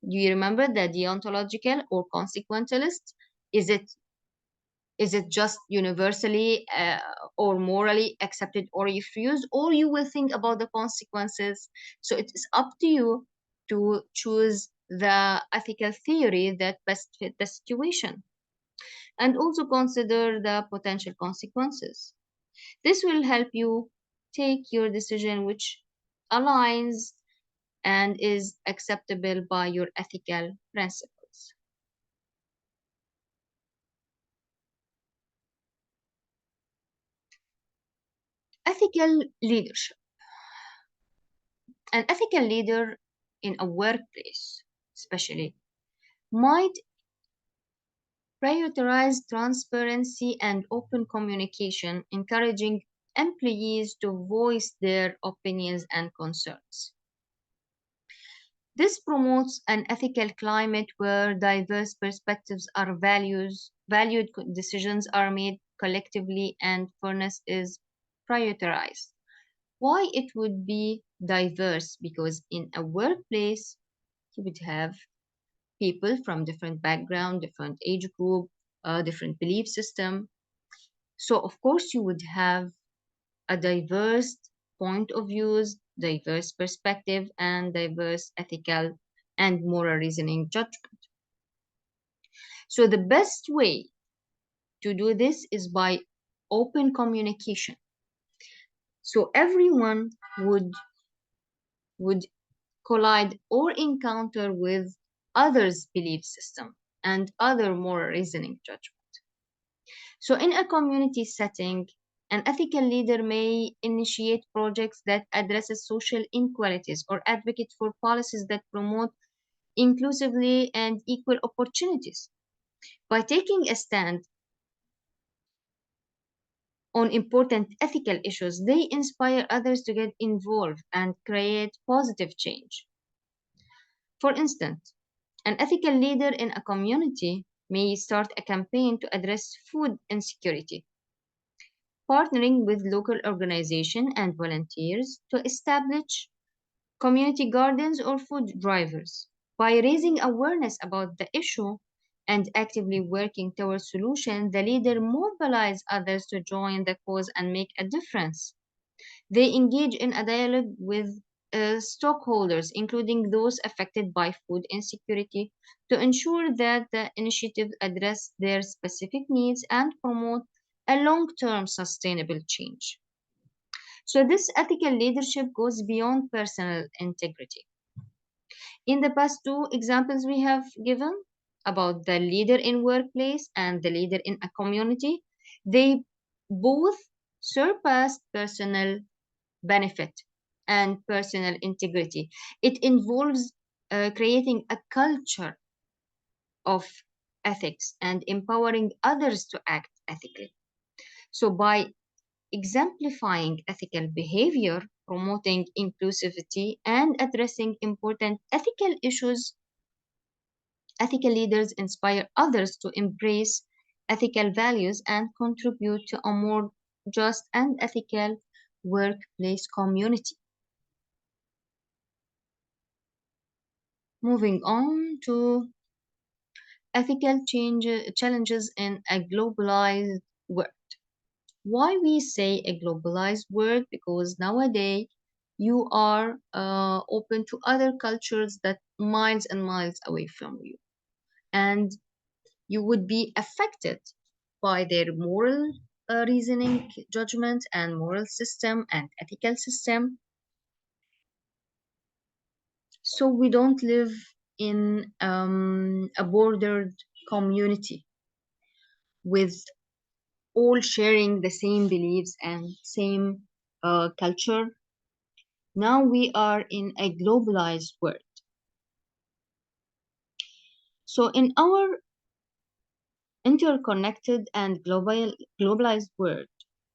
Speaker 1: Do you remember the deontological or consequentialist? Is it just universally or morally accepted or refused, or you will think about the consequences? So it is up to you to choose the ethical theory that best fit the situation, and also consider the potential consequences. This will help you take your decision which aligns and is acceptable by your ethical principles. Ethical leadership. An ethical leader in a workplace, especially, might prioritize transparency and open communication, encouraging employees to voice their opinions and concerns. This promotes an ethical climate where diverse perspectives are valued decisions are made collectively, and fairness is prioritized. Why it would be diverse? Because in a workplace, you would have people from different background, different age group, different belief system. So of course you would have a diverse point of views, diverse perspective, and diverse ethical and moral reasoning judgment. So the best way to do this is by open communication. So everyone would collide or encounter with others' belief system and other moral reasoning judgment. So in a community setting, an ethical leader may initiate projects that addresses social inequalities or advocate for policies that promote inclusively and equal opportunities. By taking a stand on important ethical issues, they inspire others to get involved and create positive change. For instance, an ethical leader in a community may start a campaign to address food insecurity, partnering with local organizations and volunteers to establish community gardens or food drivers. By raising awareness about the issue and actively working towards solution, the leader mobilizes others to join the cause and make a difference. They engage in a dialogue with stockholders, including those affected by food insecurity, to ensure that the initiative address their specific needs and promote a long-term sustainable change. So this ethical leadership goes beyond personal integrity. In the past two examples we have given about the leader in workplace and the leader in a community, they both surpass personal benefit and personal integrity. It involves creating a culture of ethics and empowering others to act ethically. So, by exemplifying ethical behavior, promoting inclusivity, and addressing important ethical issues, ethical leaders inspire others to embrace ethical values and contribute to a more just and ethical workplace community. Moving on to challenges in a globalized world. Why we say a globalized world? Because nowadays you are open to other cultures that miles and miles away from you, and you would be affected by their moral reasoning, judgment, and moral system and ethical system. So we don't live in a bordered community with all sharing the same beliefs and same culture. Now we are in a globalized world. So in our interconnected and globalized world,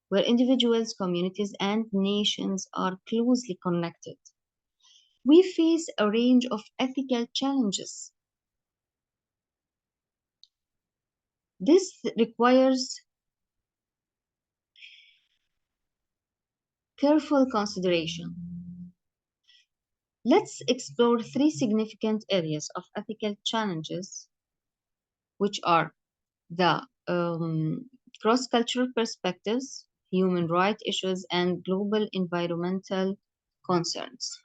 Speaker 1: where individuals, communities, and nations are closely connected, we face a range of ethical challenges. This requires careful consideration. Let's explore three significant areas of ethical challenges, which are the cross-cultural perspectives, human rights issues, and global environmental concerns.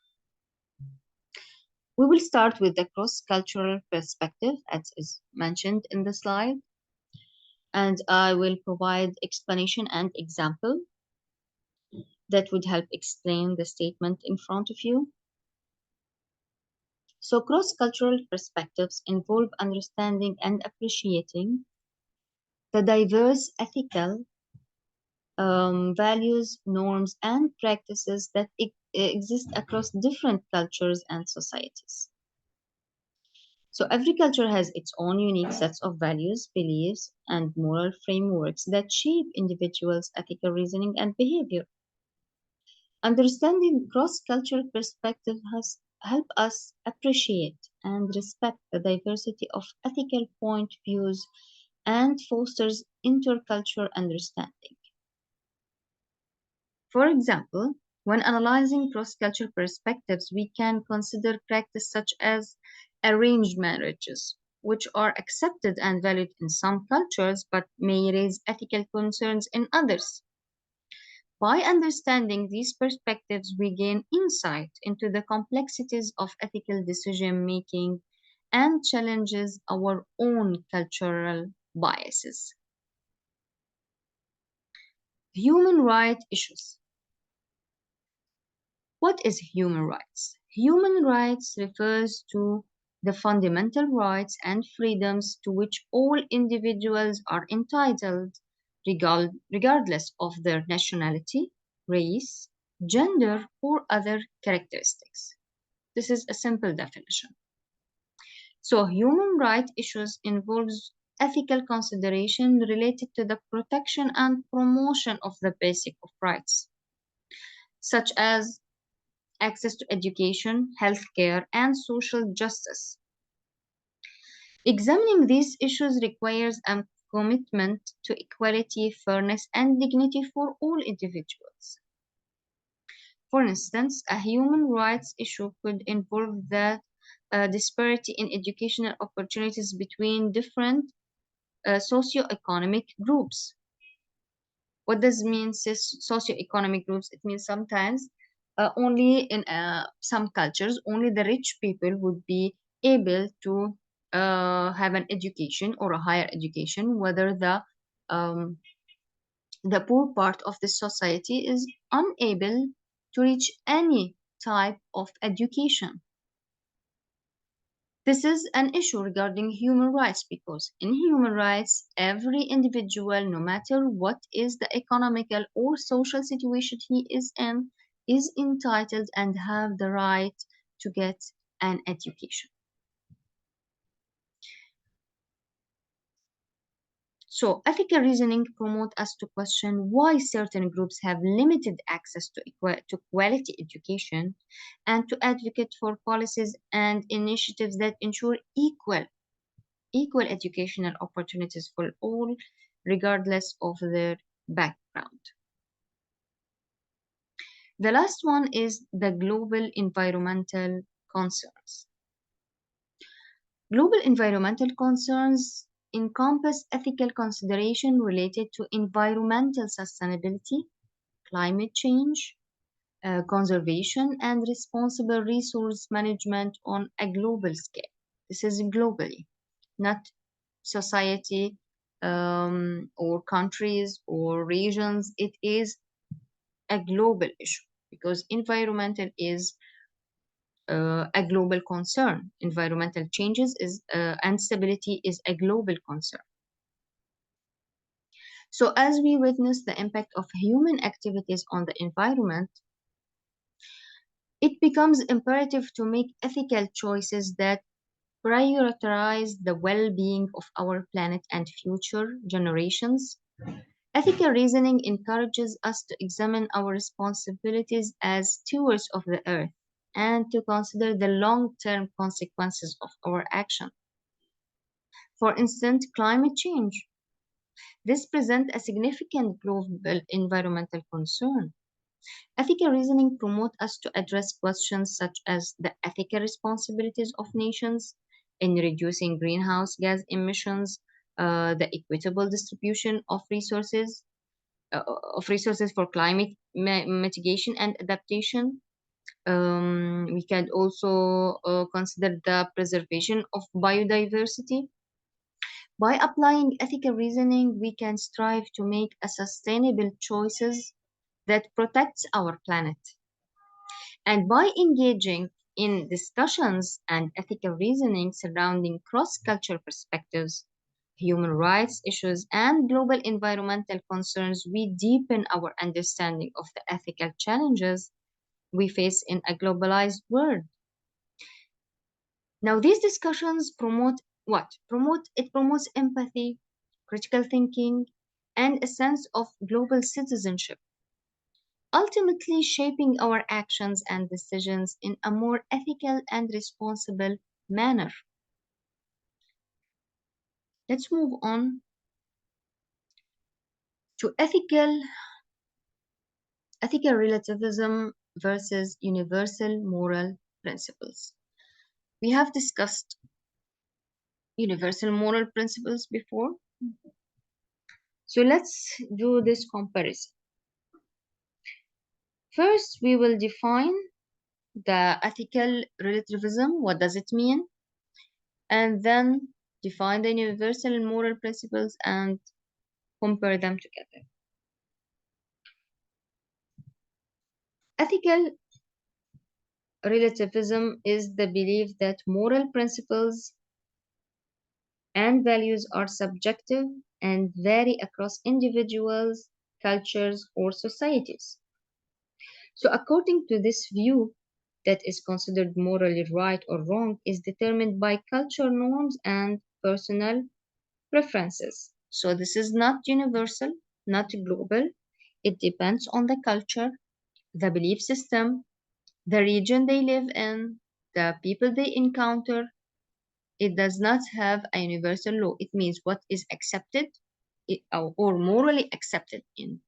Speaker 1: We will start with the cross-cultural perspective, as is mentioned in the slide, and I will provide explanation and example that would help explain the statement in front of you. So cross-cultural perspectives involve understanding and appreciating the diverse ethical values, norms, and practices that exist across different cultures and societies. So every culture has its own unique sets of values, beliefs, and moral frameworks that shape individuals' ethical reasoning and behavior. Understanding cross-cultural perspective has helped us appreciate and respect the diversity of ethical point of views and fosters intercultural understanding. For example, when analyzing cross-cultural perspectives, we can consider practices such as arranged marriages, which are accepted and valued in some cultures but may raise ethical concerns in others. By understanding these perspectives, we gain insight into the complexities of ethical decision making and challenges our own cultural biases. Human rights issues. What is human rights? Human rights refers to the fundamental rights and freedoms to which all individuals are entitled, regardless of their nationality, race, gender, or other characteristics. This is a simple definition. So human rights issues involves ethical consideration related to the protection and promotion of the basic of rights, such as access to education, healthcare, and social justice. Examining these issues requires a commitment to equality, fairness, and dignity for all individuals. For instance, a human rights issue could involve the disparity in educational opportunities between different socioeconomic groups. What does it mean socioeconomic groups? It means sometimes only in some cultures, only the rich people would be able to have an education or a higher education, whether the poor part of the society is unable to reach any type of education. This is an issue regarding human rights because in human rights, every individual, no matter what is the economical or social situation he is entitled and have the right to get an education. So ethical reasoning promotes us to question why certain groups have limited access to quality education and to advocate for policies and initiatives that ensure equal educational opportunities for all, regardless of their background. The last one is the global environmental concerns. Global environmental concerns encompass ethical consideration related to environmental sustainability, climate change, conservation, and responsible resource management on a global scale. This is globally, not society or countries or regions. It is a global issue because environmental is a global concern. Environmental changes is and stability is a global concern. So as we witness the impact of human activities on the environment, it becomes imperative to make ethical choices that prioritize the well-being of our planet and future generations. Ethical reasoning encourages us to examine our responsibilities as stewards of the earth and to consider the long-term consequences of our action. For instance, climate change. This presents a significant global environmental concern. Ethical reasoning promotes us to address questions such as the ethical responsibilities of nations in reducing greenhouse gas emissions, the equitable distribution of resources for climate mitigation and adaptation. We can also consider the preservation of biodiversity. By applying ethical reasoning, we can strive to make a sustainable choices that protects our planet. And by engaging in discussions and ethical reasoning surrounding cross-cultural perspectives, human rights issues, and global environmental concerns, we deepen our understanding of the ethical challenges we face in a globalized world. Now, these discussions promote what? It promotes empathy, critical thinking, and a sense of global citizenship, ultimately shaping our actions and decisions in a more ethical and responsible manner. Let's move on to ethical relativism versus universal moral principles. We have discussed universal moral principles before. So let's do this comparison. First, we will define the ethical relativism. What does it mean? And then define the universal moral principles and compare them together. Ethical relativism is the belief that moral principles and values are subjective and vary across individuals, cultures, or societies. So, according to this view, that is considered morally right or wrong is determined by cultural norms and personal preferences. So, this is not universal, not global. It depends on the culture, the belief system, the region they live in, the people they encounter. It does not have a universal law. It means what is accepted or morally accepted in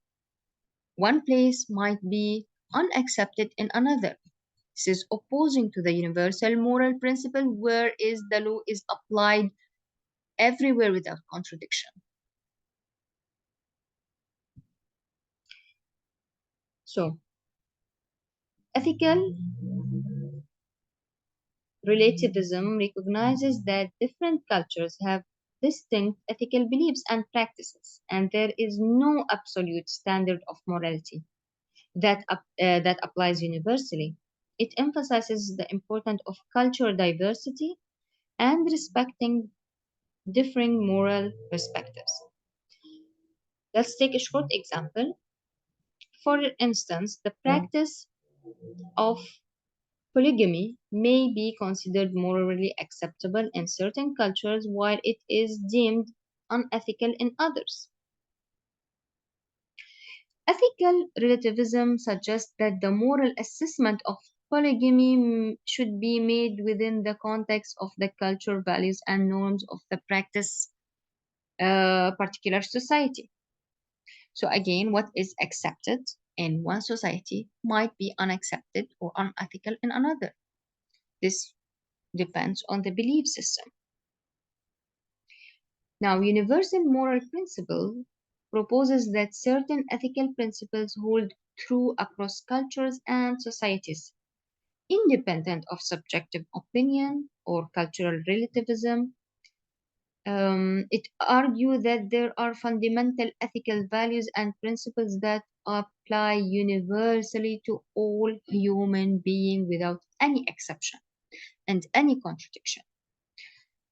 Speaker 1: one place might be unaccepted in another. This is opposing to the universal moral principle, whereas the law is applied everywhere without contradiction. So, ethical relativism recognizes that different cultures have distinct ethical beliefs and practices, and there is no absolute standard of morality that applies universally. It emphasizes the importance of cultural diversity and respecting differing moral perspectives. Let's take a short example. For instance, the practice of polygamy may be considered morally acceptable in certain cultures while it is deemed unethical in others. Ethical relativism suggests that the moral assessment of polygamy should be made within the context of the cultural values and norms of the practice particular society. So again, what is accepted in one society might be unaccepted or unethical in another. This depends on the belief system. Now, universal moral principle proposes that certain ethical principles hold true across cultures and societies, independent of subjective opinion or cultural relativism. It argues that there are fundamental ethical values and principles that apply universally to all human beings without any exception and any contradiction.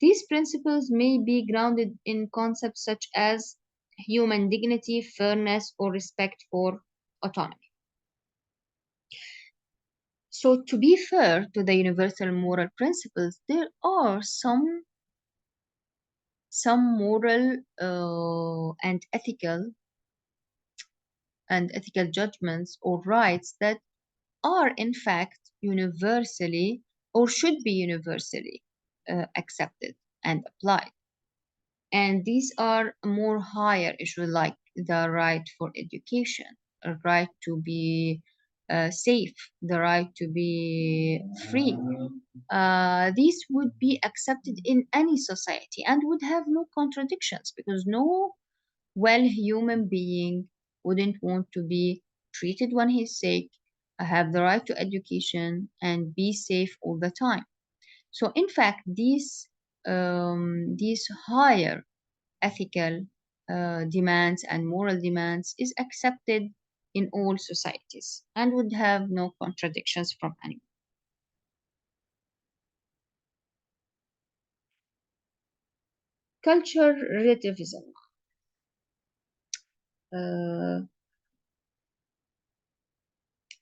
Speaker 1: These principles may be grounded in concepts such as human dignity, fairness, or respect for autonomy. So, to be fair to the universal moral principles, there are some moral and ethical judgments or rights that are in fact universally or should be universally accepted and applied. And these are more higher issues like the right for education, a right to be safe, the right to be free. These would be accepted in any society and would have no contradictions because no well human being wouldn't want to be treated when he's sick, have the right to education, and be safe all the time. So, in fact, these higher ethical demands and moral demands is accepted in all societies and would have no contradictions from anyone. Culture relativism. Uh,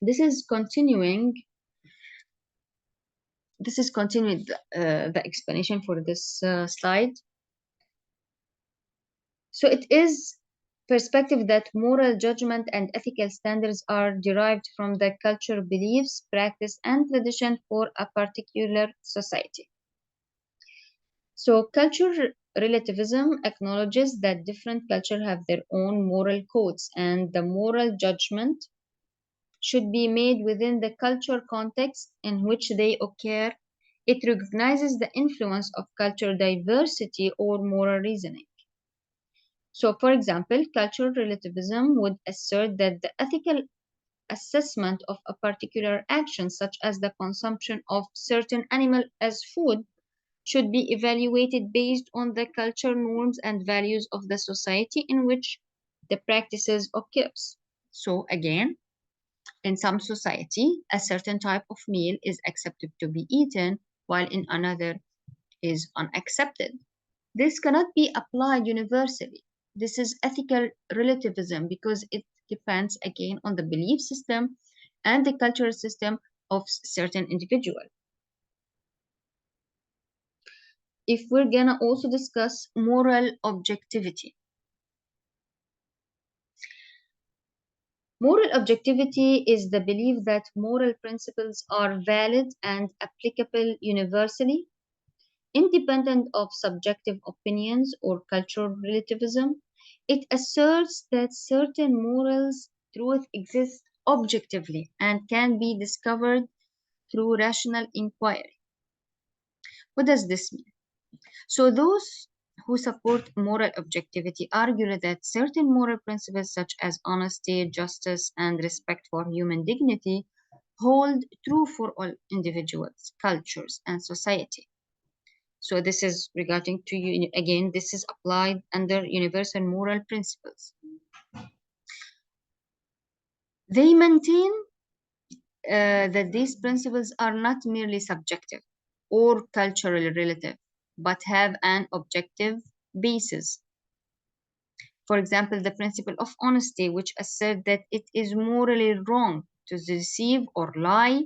Speaker 1: this is continuing. This is continuing the explanation for this slide. So it is perspective that moral judgment and ethical standards are derived from the culture, beliefs, practice, and tradition for a particular society. So culture relativism acknowledges that different cultures have their own moral codes and the moral judgment should be made within the culture context in which they occur. It recognizes the influence of cultural diversity or moral reasoning. So, for example, cultural relativism would assert that the ethical assessment of a particular action, such as the consumption of certain animal as food, should be evaluated based on the cultural norms and values of the society in which the practices occurs. So, again, in some society, a certain type of meal is accepted to be eaten, while in another is unaccepted. This cannot be applied universally. This is ethical relativism because it depends again on the belief system and the cultural system of certain individual. If we're gonna also discuss moral objectivity. Moral objectivity is the belief that moral principles are valid and applicable universally, independent of subjective opinions or cultural relativism. It asserts that certain morals truth exists objectively and can be discovered through rational inquiry. What does this mean? So those who support moral objectivity argue that certain moral principles such as honesty, justice, and respect for human dignity hold true for all individuals, cultures, and society. So this is regarding to you again, this is applied under universal moral principles. They maintain that these principles are not merely subjective or culturally relative, but have an objective basis. For example, the principle of honesty, which asserts that it is morally wrong to deceive or lie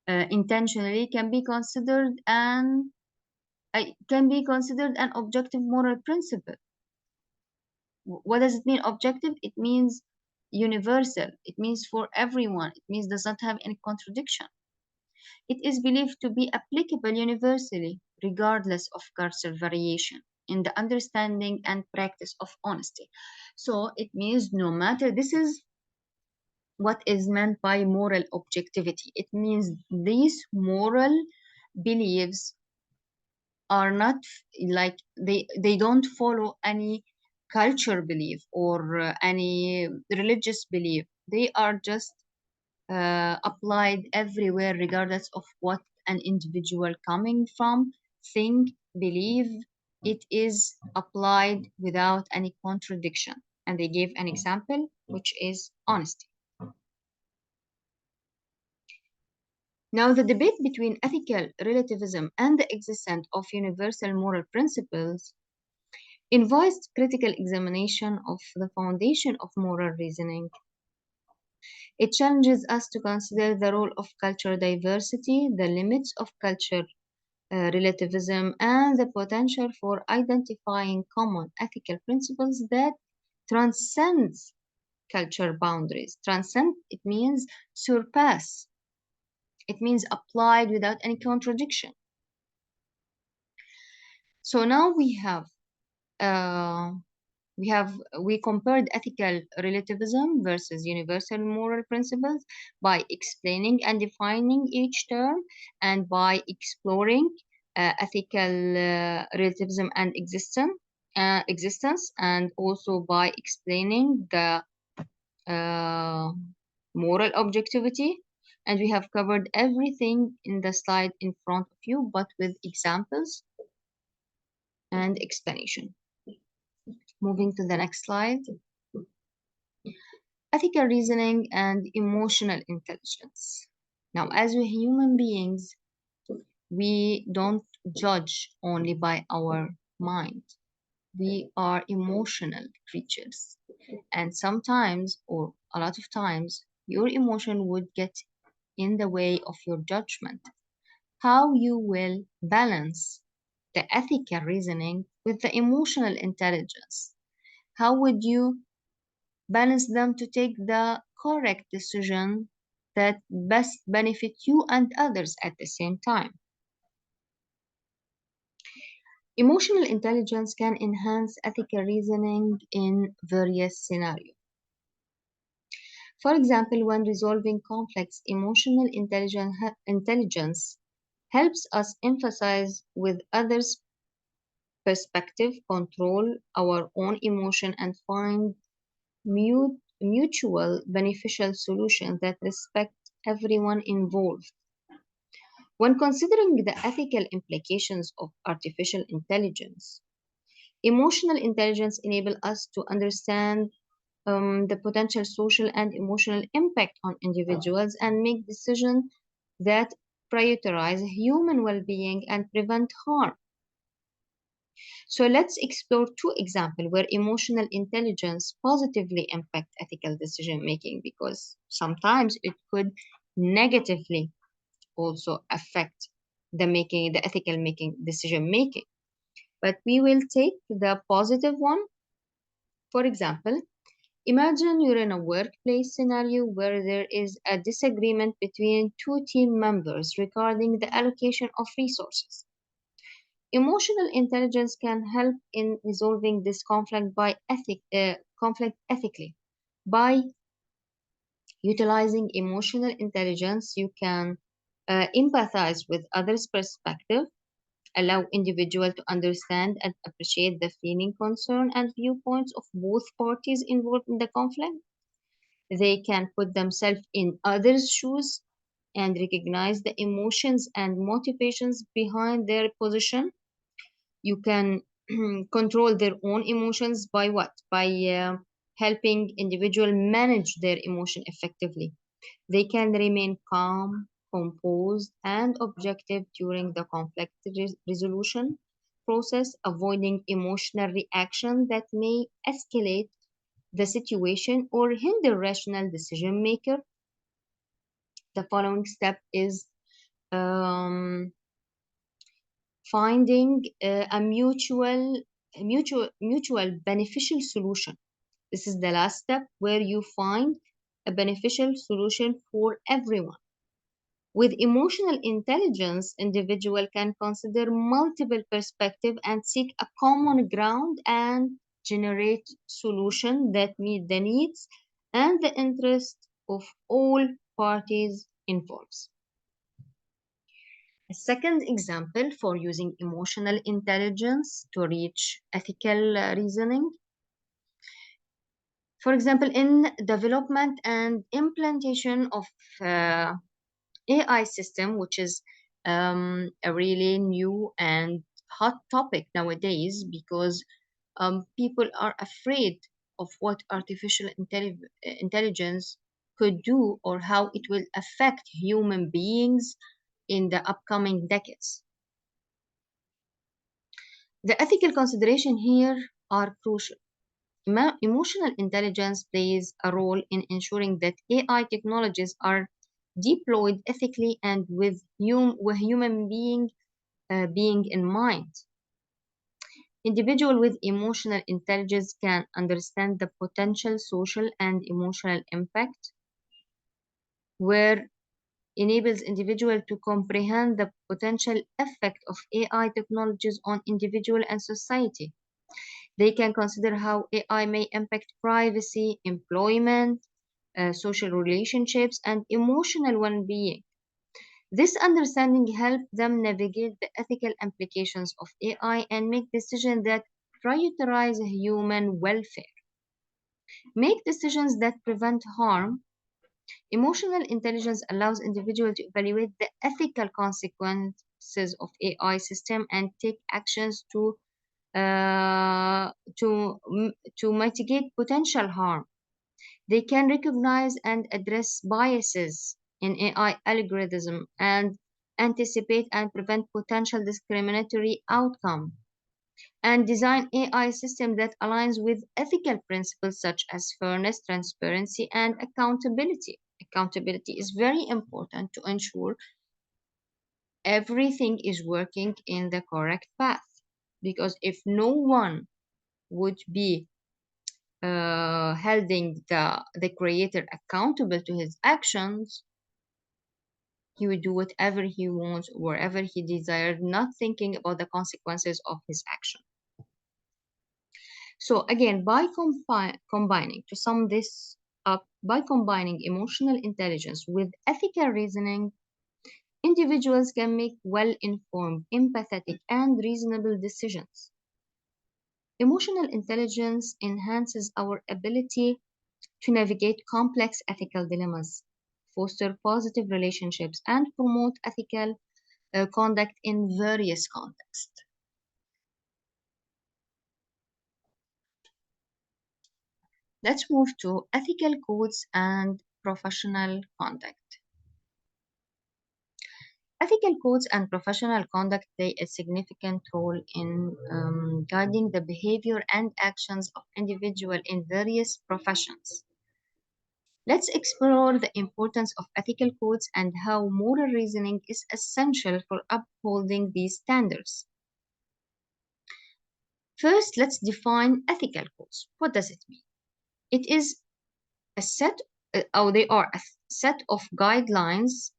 Speaker 1: intentionally, can be considered an objective moral principle. What does it mean objective? It means universal. It means for everyone. It means does not have any contradiction. It is believed to be applicable universally, regardless of cultural variation in the understanding and practice of honesty. So it means no matter, this is what is meant by moral objectivity. It means these moral beliefs are not like they don't follow any culture belief or any religious belief. They are just applied everywhere regardless of what an individual coming from think, believe, it is applied without any contradiction. And they gave an example, which is honesty. Now, the debate between ethical relativism and the existence of universal moral principles invites critical examination of the foundation of moral reasoning. It challenges us to consider the role of cultural diversity, the limits of culture relativism, and the potential for identifying common ethical principles that transcend culture boundaries. Transcend, it means surpass. It means applied without any contradiction. So now uh, we compared ethical relativism versus universal moral principles by explaining and defining each term, and by exploring ethical relativism and existence, and also by explaining the moral objectivity. And we have covered everything in the slide in front of you, but with examples and explanation. Moving to the next slide. Ethical reasoning and emotional intelligence. Now, as we human beings, we don't judge only by our mind. We are emotional creatures. And sometimes, or a lot of times, your emotion would get in the way of your judgment. How you will balance the ethical reasoning with the emotional intelligence? How would you balance them to take the correct decision that best benefit you and others at the same time? Emotional intelligence can enhance ethical reasoning in various scenarios. For example, when resolving conflicts, emotional intelligence helps us emphasize with others' perspective, control our own emotion, and find mutual beneficial solutions that respect everyone involved. When considering the ethical implications of artificial intelligence, emotional intelligence enables us to understand the potential social and emotional impact on individuals and make decisions that prioritize human well-being and prevent harm. So let's explore two examples where emotional intelligence positively impact ethical decision making, because sometimes it could negatively also affect the ethical making decision making. But we will take the positive one. For example, imagine you're in a workplace scenario where there is a disagreement between two team members regarding the allocation of resources. Emotional intelligence can help in resolving this conflict ethically. By utilizing emotional intelligence, you can empathize with others' perspective, allow individuals to understand and appreciate the feeling, concern, and viewpoints of both parties involved in the conflict. They can put themselves in others' shoes and recognize the emotions and motivations behind their position. You can control their own emotions by what? By helping individual manage their emotion effectively. They can remain calm, composed, and objective during the conflict resolution process, avoiding emotional reaction that may escalate the situation or hinder rational decision maker. The following step is um, finding mutual beneficial solution. This is the last step where you find a beneficial solution for everyone. With emotional intelligence, individual can consider multiple perspectives and seek a common ground and generate solutions that meet the needs and the interests of all parties involved. A second example for using emotional intelligence to reach ethical reasoning. For example, in development and implementation of AI system, which is a really new and hot topic nowadays because people are afraid of what artificial intelligence could do or how it will affect human beings in the upcoming decades. The ethical considerations here are crucial. Emotional intelligence plays a role in ensuring that AI technologies are deployed ethically and with human being in mind. Individuals with emotional intelligence can understand the potential social and emotional impact, where enables individuals to comprehend the potential effect of AI technologies on individual and society. They can consider how AI may impact privacy, employment, social relationships, and emotional well-being. This understanding helps them navigate the ethical implications of AI and make decisions that prioritize human welfare. Make decisions that prevent harm. Emotional intelligence allows individuals to evaluate the ethical consequences of AI system and take actions uh, to, to mitigate potential harm. They can recognize and address biases in AI algorithm and anticipate and prevent potential discriminatory outcome and design AI system that aligns with ethical principles such as fairness, transparency, and accountability. Accountability is very important to ensure everything is working in the correct path. Because if no one would be holding the creator accountable to his actions, he would do whatever he wants, wherever he desired, not thinking about the consequences of his action. So again, by combining, to sum this up, by combining emotional intelligence with ethical reasoning, individuals can make well-informed, empathetic, and reasonable decisions. Emotional intelligence enhances our ability to navigate complex ethical dilemmas, foster positive relationships, and promote ethical conduct in various contexts. Let's move to ethical codes and professional conduct. Ethical codes and professional conduct play a significant role in guiding the behavior and actions of individuals in various professions. Let's explore the importance of ethical codes and how moral reasoning is essential for upholding these standards. First, let's define ethical codes. What does it mean? It is a set, they are a set of guidelines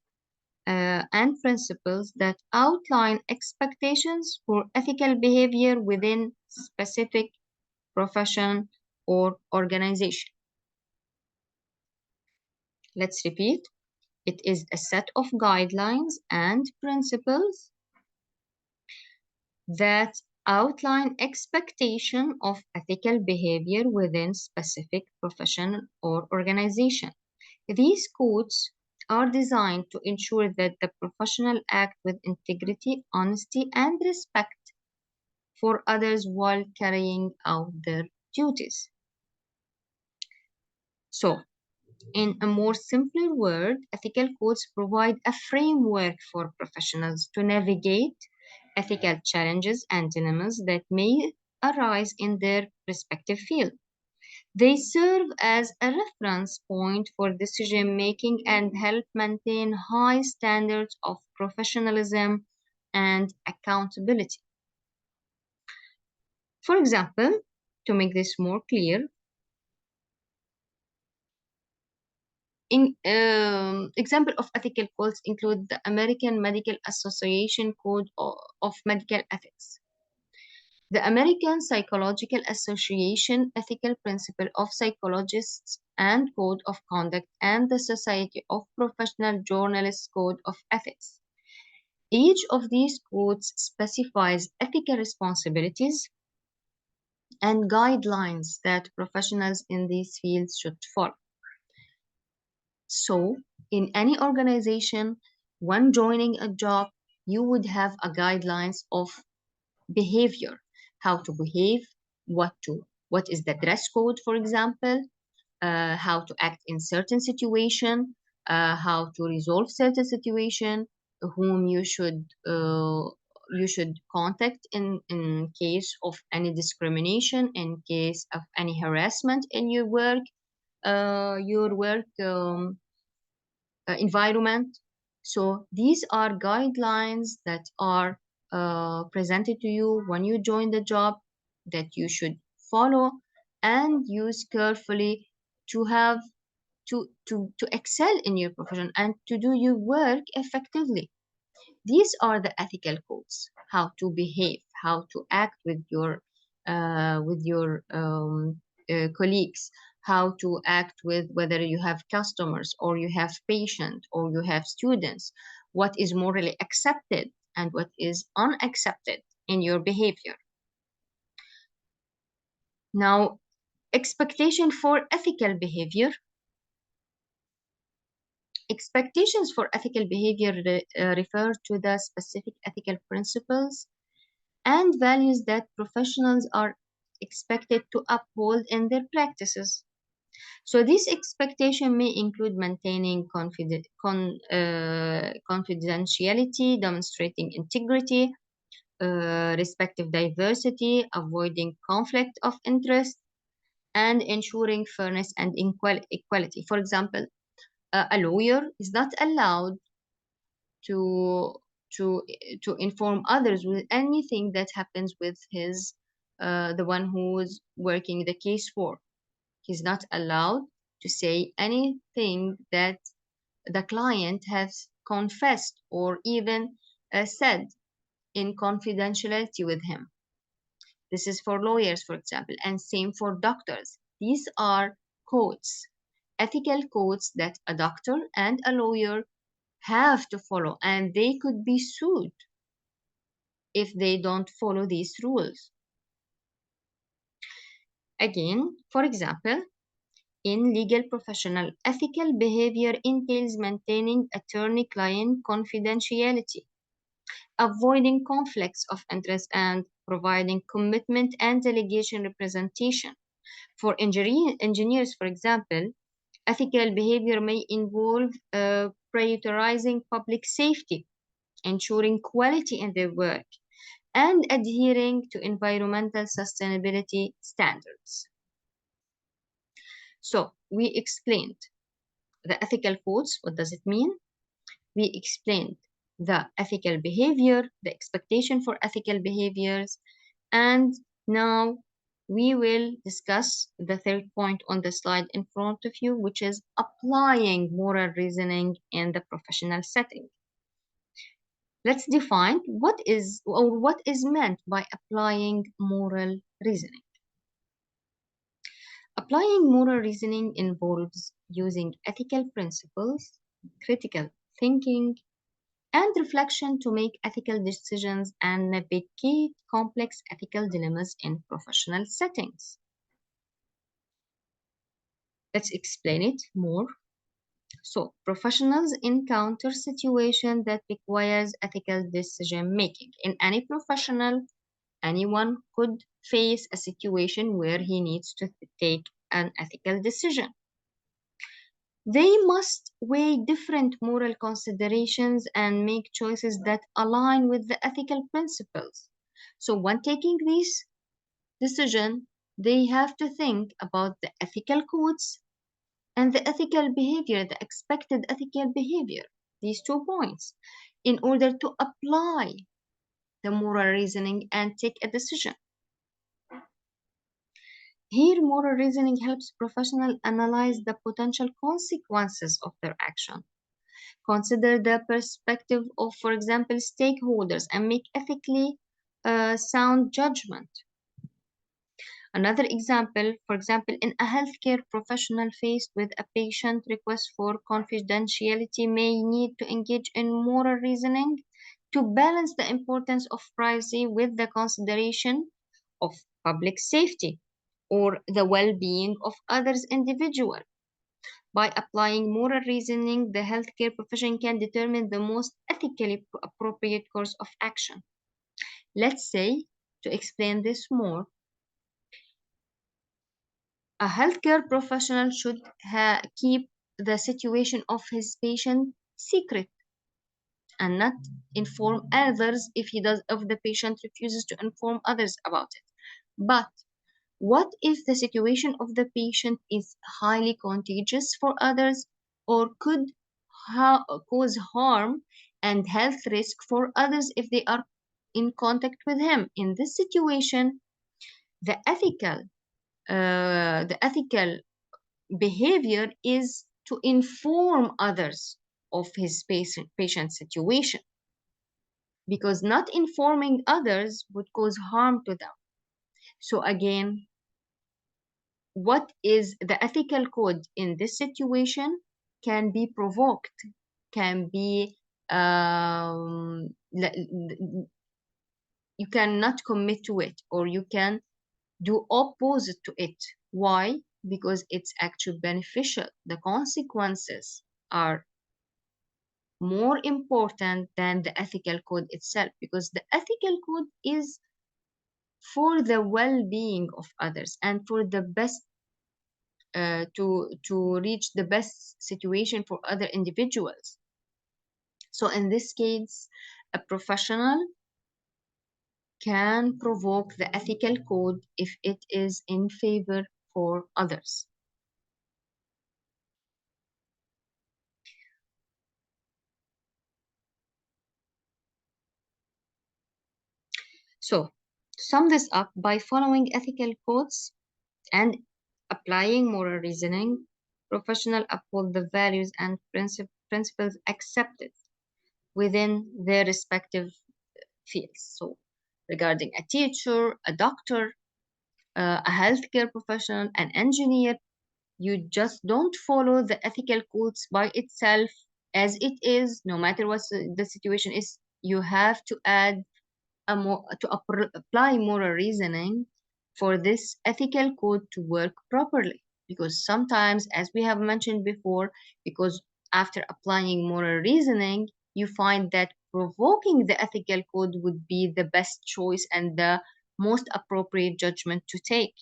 Speaker 1: and principles that outline expectations for ethical behavior within specific profession or organization. Let's repeat. It is a set of guidelines and principles that outline expectation of ethical behavior within specific profession or organization. These codes are designed to ensure that the professional act with integrity, honesty, and respect for others while carrying out their duties. So, in a more simpler word, ethical codes provide a framework for professionals to navigate ethical challenges and dilemmas that may arise in their respective field. They serve as a reference point for decision making and help maintain high standards of professionalism and accountability. For example, to make this more clear, example of ethical codes include the American Medical Association Code of Medical Ethics, the American Psychological Association Ethical Principle of Psychologists and Code of Conduct, and the Society of Professional Journalists Code of Ethics. Each of these codes specifies ethical responsibilities and guidelines that professionals in these fields should follow. So, in any organization, when joining a job, you would have a guidelines of behavior, how to behave, what is the dress code, for example, how to act in certain situation, how to resolve certain situation, whom you should contact in case of any discrimination, in case of any harassment in your work environment. So these are guidelines that are presented to you when you join the job that you should follow and use carefully to have to excel in your profession and to do your work effectively. These are the ethical codes: how to behave, how to act with your colleagues, how to act with whether you have customers or you have patients or you have students, what is morally accepted and what is unaccepted in your behavior. Now, expectation for ethical behavior. Expectations for ethical behavior refer to the specific ethical principles and values that professionals are expected to uphold in their practices. So this expectation may include maintaining confidentiality, demonstrating integrity, respecting diversity, avoiding conflict of interest, and ensuring fairness and equality. For example, a lawyer is not allowed to to inform others with anything that happens with his the one who's working the case for. He's not allowed to say anything that the client has confessed or even said in confidentiality with him. This is for lawyers, for example, and same for doctors. These are codes, ethical codes that a doctor and a lawyer have to follow, and they could be sued if they don't follow these rules. Again, for example, in legal professional, ethical behavior entails maintaining attorney-client confidentiality, avoiding conflicts of interest, and providing commitment and delegation representation. For engineers, for example, ethical behavior may involve prioritizing public safety, ensuring quality in their work, and adhering to environmental sustainability standards. So we explained the ethical codes. What does it mean? We explained the ethical behavior, the expectation for ethical behaviors, and now we will discuss the third point on the slide in front of you, which is applying moral reasoning in the professional setting. Let's define what is meant by applying moral reasoning. Applying moral reasoning involves using ethical principles, critical thinking, and reflection to make ethical decisions and navigate complex ethical dilemmas in professional settings. Let's explain it more. So, professionals encounter situations that requires ethical decision making. In any professional, anyone could face a situation where he needs to take an ethical decision. They must weigh different moral considerations and make choices that align with the ethical principles. So when taking this decision, they have to think about the ethical codes and the ethical behavior, the expected ethical behavior, these 2 points, in order to apply the moral reasoning and take a decision. Here, moral reasoning helps professionals analyze the potential consequences of their action, consider the perspective of, for example, stakeholders, and make ethically sound judgment. Another example, for example, in a healthcare professional faced with a patient request for confidentiality may need to engage in moral reasoning to balance the importance of privacy with the consideration of public safety or the well-being of others individual. By applying moral reasoning, the healthcare profession can determine the most ethically appropriate course of action. Let's say To explain this more, a healthcare professional should keep the situation of his patient secret and not inform others if the patient refuses to inform others about it. But what if the situation of the patient is highly contagious for others or could cause harm and health risk for others if they are in contact with him? In this situation, the ethical behavior is to inform others of his patient situation, because not informing others would cause harm to them. So again, what is the ethical code in this situation can be provoked, can be you cannot commit to it, or you can do opposite to it. Why? Because it's actually beneficial. The consequences are more important than the ethical code itself, because the ethical code is for the well-being of others and for the best to reach the best situation for other individuals. So in this case, a professional can provoke the ethical code if it is in favor for others. So, to sum this up, by following ethical codes and applying moral reasoning, professionals uphold the values and principles accepted within their respective fields. So, regarding a teacher, a doctor, a healthcare professional, an engineer, you just don't follow the ethical codes by itself as it is, no matter what the situation is. You have to add apply moral reasoning for this ethical code to work properly. Because sometimes, as we have mentioned before, because after applying moral reasoning, you find that provoking the ethical code would be the best choice and the most appropriate judgment to take.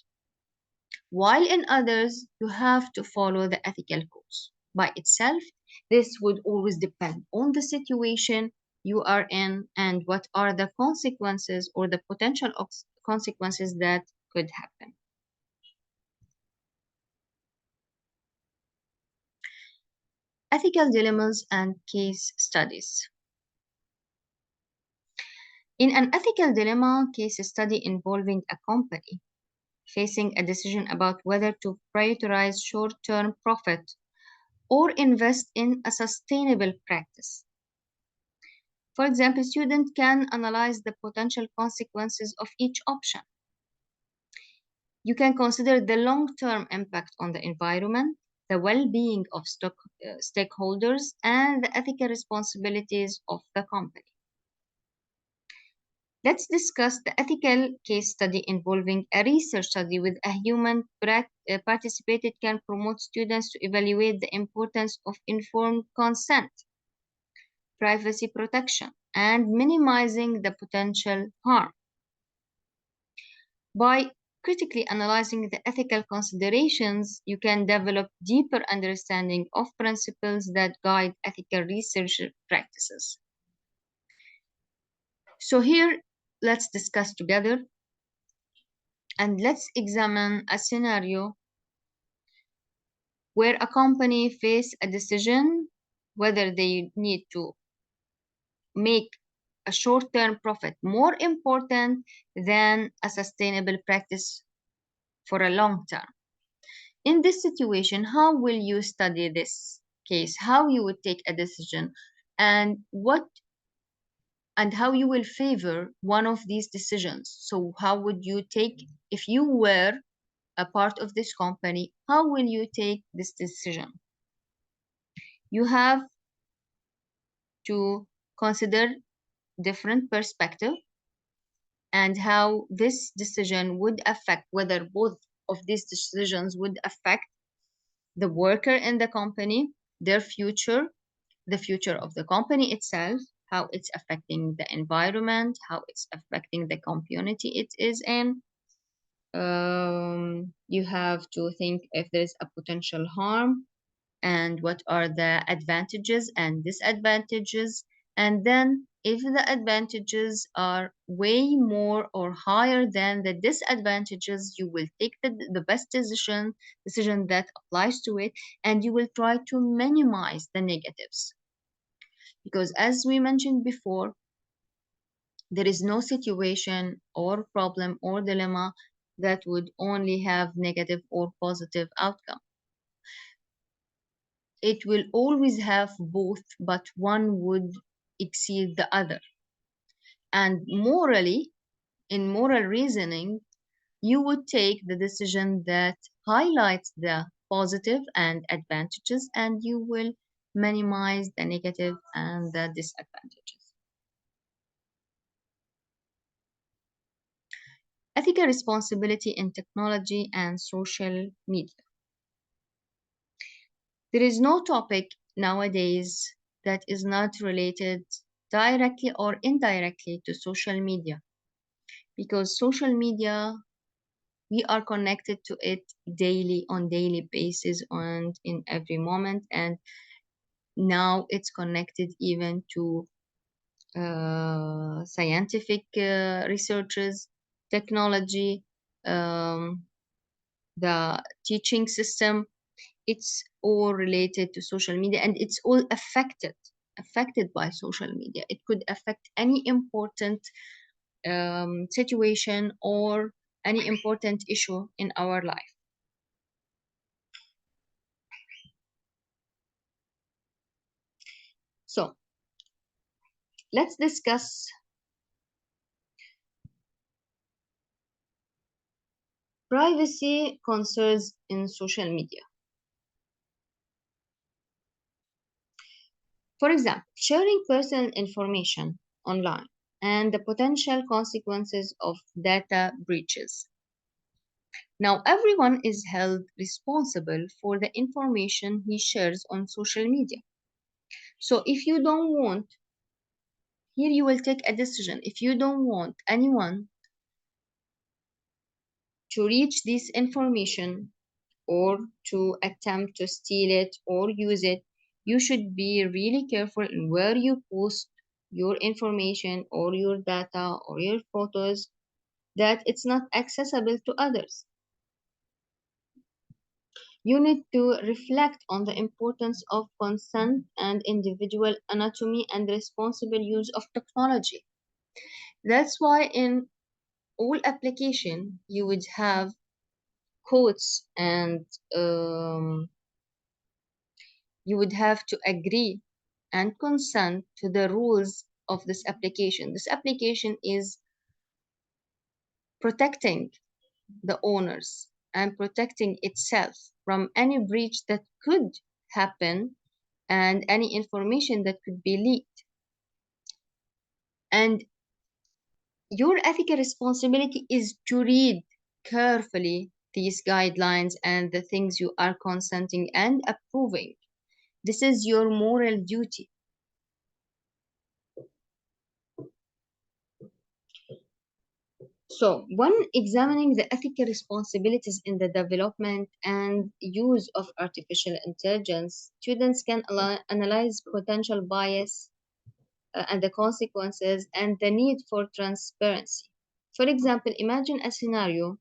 Speaker 1: While in others, you have to follow the ethical codes by itself. This would always depend on the situation you are in and what are the consequences or the potential consequences that could happen. Ethical dilemmas and case studies. In an ethical dilemma case study involving a company facing a decision about whether to prioritize short-term profit or invest in a sustainable practice. For example, students can analyze the potential consequences of each option. You can consider the long-term impact on the environment, the well-being of stakeholders, and the ethical responsibilities of the company. Let's discuss the ethical case study involving a research study with a human participated can promote students to evaluate the importance of informed consent, privacy protection, and minimizing the potential harm. By critically analyzing the ethical considerations, you can develop deeper understanding of principles that guide ethical research practices. So here, let's discuss together and let's examine a scenario where a company faces a decision whether they need to make a short-term profit more important than a sustainable practice for a long term. In this situation, how will you study this case? How you would take a decision and how you will favor one of these decisions? So how would you take, if you were a part of this company, how will you take this decision? You have to consider different perspectives and how this decision would affect, whether both of these decisions would affect the worker in the company, their future, the future of the company itself, how it's affecting the environment, how it's affecting the community it is in. You have to think if there's a potential harm and what are the advantages and disadvantages. And then if the advantages are way more or higher than the disadvantages, you will take the best decision that applies to it, and you will try to minimize the negatives. Because as we mentioned before, there is no situation or problem or dilemma that would only have negative or positive outcome. It will always have both, but one would exceed the other. And morally, in moral reasoning, you would take the decision that highlights the positive and advantages, and you will minimize the negative and the disadvantages. Ethical responsibility in technology and social media. There is no topic nowadays that is not related directly or indirectly to social media, because social media, we are connected to it daily, on daily basis, and in every moment. And now it's connected even to scientific researches, technology, the teaching system. It's all related to social media, and it's all affected by social media. It could affect any important situation or any important issue in our life. So let's discuss privacy concerns in social media. For example, sharing personal information online and the potential consequences of data breaches. Now, everyone is held responsible for the information he shares on social media. So if you don't want, here you will take a decision. If you don't want anyone to reach this information or to attempt to steal it or use it, you should be really careful in where you post your information or your data or your photos, that it's not accessible to others. You need to reflect on the importance of consent and individual autonomy and responsible use of technology. That's why in all application you would have codes, and you would have to agree and consent to the rules of this application. This application is protecting the owners and protecting itself from any breach that could happen and any information that could be leaked. And your ethical responsibility is to read carefully these guidelines and the things you are consenting and approving. This is your moral duty. So, when examining the ethical responsibilities in the development and use of artificial intelligence, students can analyze potential bias and the consequences and the need for transparency. For example, imagine a scenario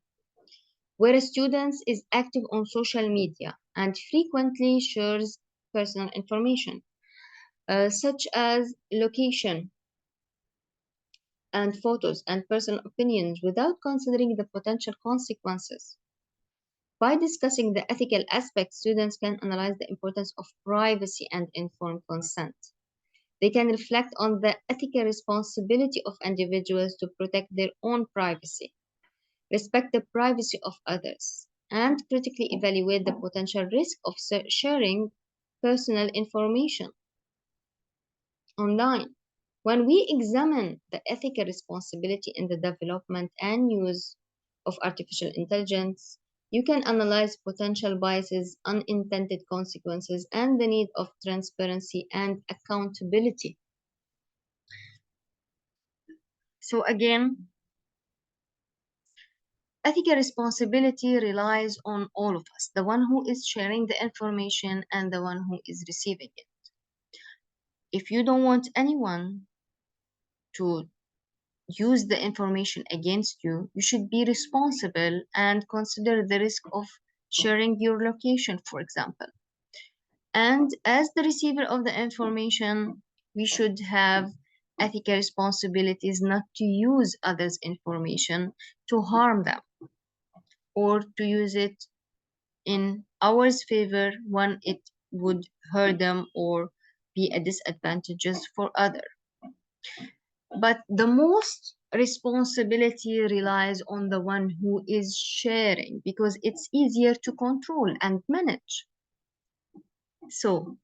Speaker 1: where a student is active on social media and frequently shares personal information, such as location and photos and personal opinions, without considering the potential consequences. By discussing the ethical aspects, students can analyze the importance of privacy and informed consent. They can reflect on the ethical responsibility of individuals to protect their own privacy, respect the privacy of others, and critically evaluate the potential risk of sharing personal information online. When we examine the ethical responsibility in the development and use of artificial intelligence, you can analyze potential biases, unintended consequences, and the need of transparency and accountability. So again, ethical responsibility relies on all of us, the one who is sharing the information and the one who is receiving it. If you don't want anyone to use the information against you, you should be responsible and consider the risk of sharing your location, for example. And as the receiver of the information, we should have ethical responsibilities not to use others' information to harm them or to use it in our favor when it would hurt them or be a disadvantageous for others. But the most responsibility relies on the one who is sharing because it's easier to control and manage. So,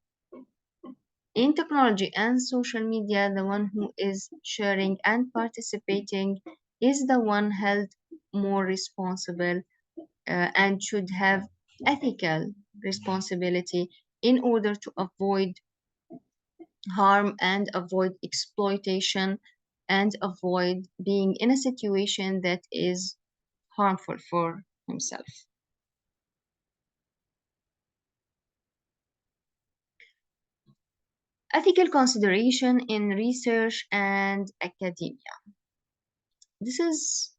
Speaker 1: in technology and social media, the one who is sharing and participating is the one held more responsible and should have ethical responsibility in order to avoid harm and avoid exploitation and avoid being in a situation that is harmful for himself. Ethical consideration in research and academia. This is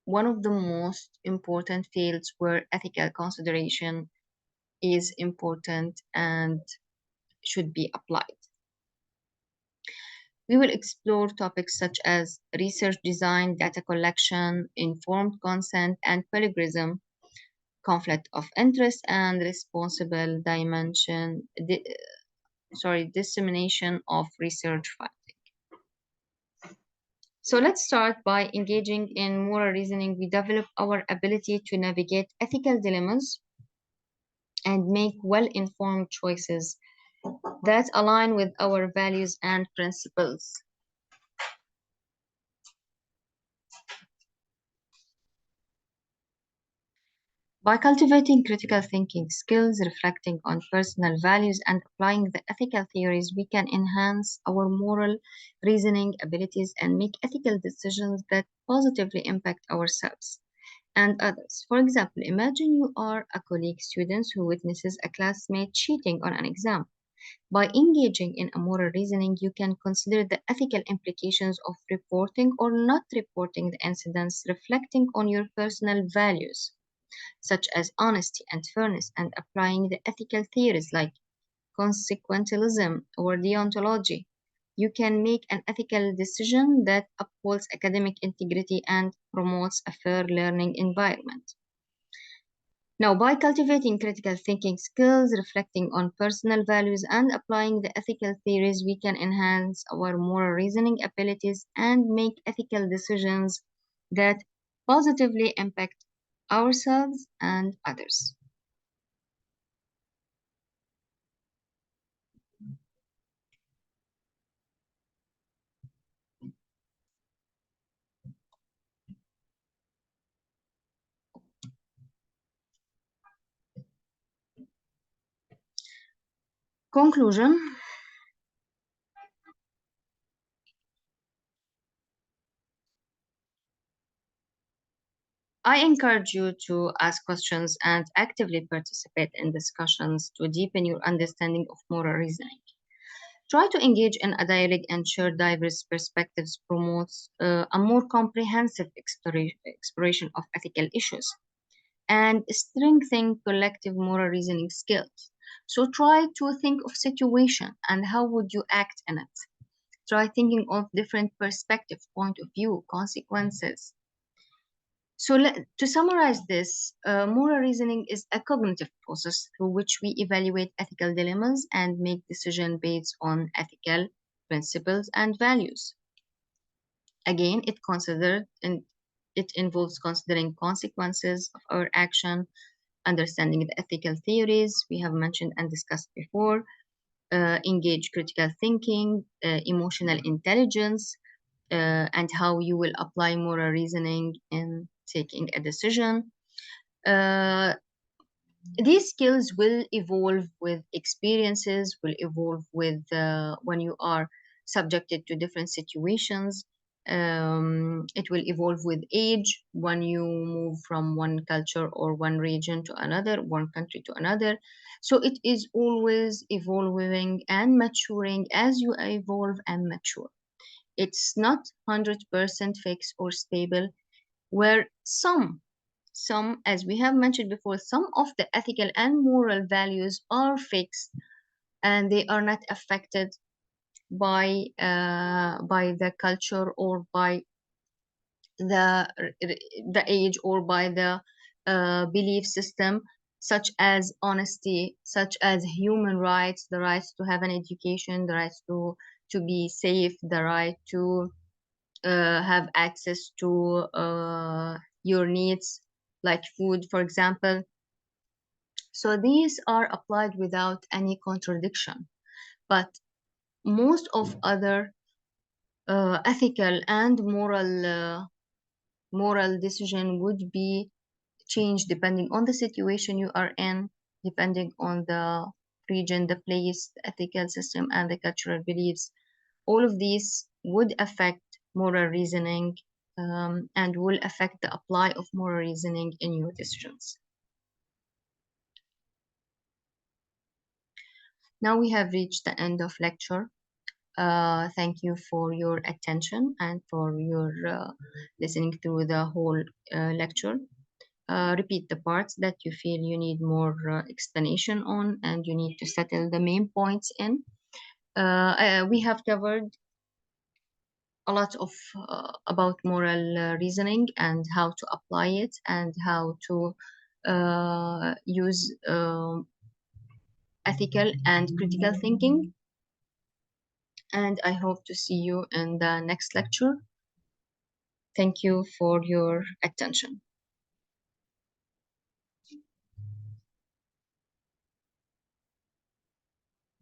Speaker 1: one of the most important fields where ethical consideration is important and should be applied. We will explore topics such as research design, data collection, informed consent, and plagiarism, conflict of interest, and responsible dissemination of research findings. So let's start by engaging in moral reasoning. We develop our ability to navigate ethical dilemmas and make well-informed choices that align with our values and principles. By cultivating critical thinking skills, reflecting on personal values, and applying the ethical theories, we can enhance our moral reasoning abilities and make ethical decisions that positively impact ourselves and others. For example, imagine you are a colleague student who witnesses a classmate cheating on an exam. By engaging in a moral reasoning, you can consider the ethical implications of reporting or not reporting the incidents, reflecting on your personal values, such as honesty and fairness, and applying the ethical theories like consequentialism or deontology. You can make an ethical decision that upholds academic integrity and promotes a fair learning environment. Now, by cultivating critical thinking skills, reflecting on personal values, and applying the ethical theories, we can enhance our moral reasoning abilities and make ethical decisions that positively impact ourselves and others. Conclusion. I encourage you to ask questions and actively participate in discussions to deepen your understanding of moral reasoning. Try to engage in a dialogue and share diverse perspectives promotes a more comprehensive exploration of ethical issues and strengthen collective moral reasoning skills. So try to think of situation and how would you act in it. Try thinking of different perspective, point of view, consequences. So to summarize this, moral reasoning is a cognitive process through which we evaluate ethical dilemmas and make decisions based on ethical principles and values. Again, it involves considering consequences of our action, understanding the ethical theories we have mentioned and discussed before, engage critical thinking, emotional intelligence, and how you will apply moral reasoning in taking a decision. These skills will evolve with experiences, will evolve with when you are subjected to different situations, It will evolve with age when you move from one culture or one region to another, one country to another. So it is always evolving and maturing as you evolve and mature. It's not 100% fixed or stable, where some, as we have mentioned before, some of the ethical and moral values are fixed and they are not affected by the culture or by the age or by the belief system, such as honesty, such as human rights, the rights to have an education, the rights to be safe, the right to have access to your needs, like food, for example. So these are applied without any contradiction. But most of other ethical and moral decision would be changed depending on the situation you are in, depending on the region, the place, the ethical system, and the cultural beliefs. All of these would affect moral reasoning, and will affect the apply of moral reasoning in your decisions. Now we have reached the end of lecture. Thank you for your attention and for your listening through the whole lecture. Repeat the parts that you feel you need more explanation on and you need to settle the main points in. We have covered a lot of about moral reasoning and how to apply it and how to use ethical and critical thinking. And I hope to see you in the next lecture. Thank you for your attention.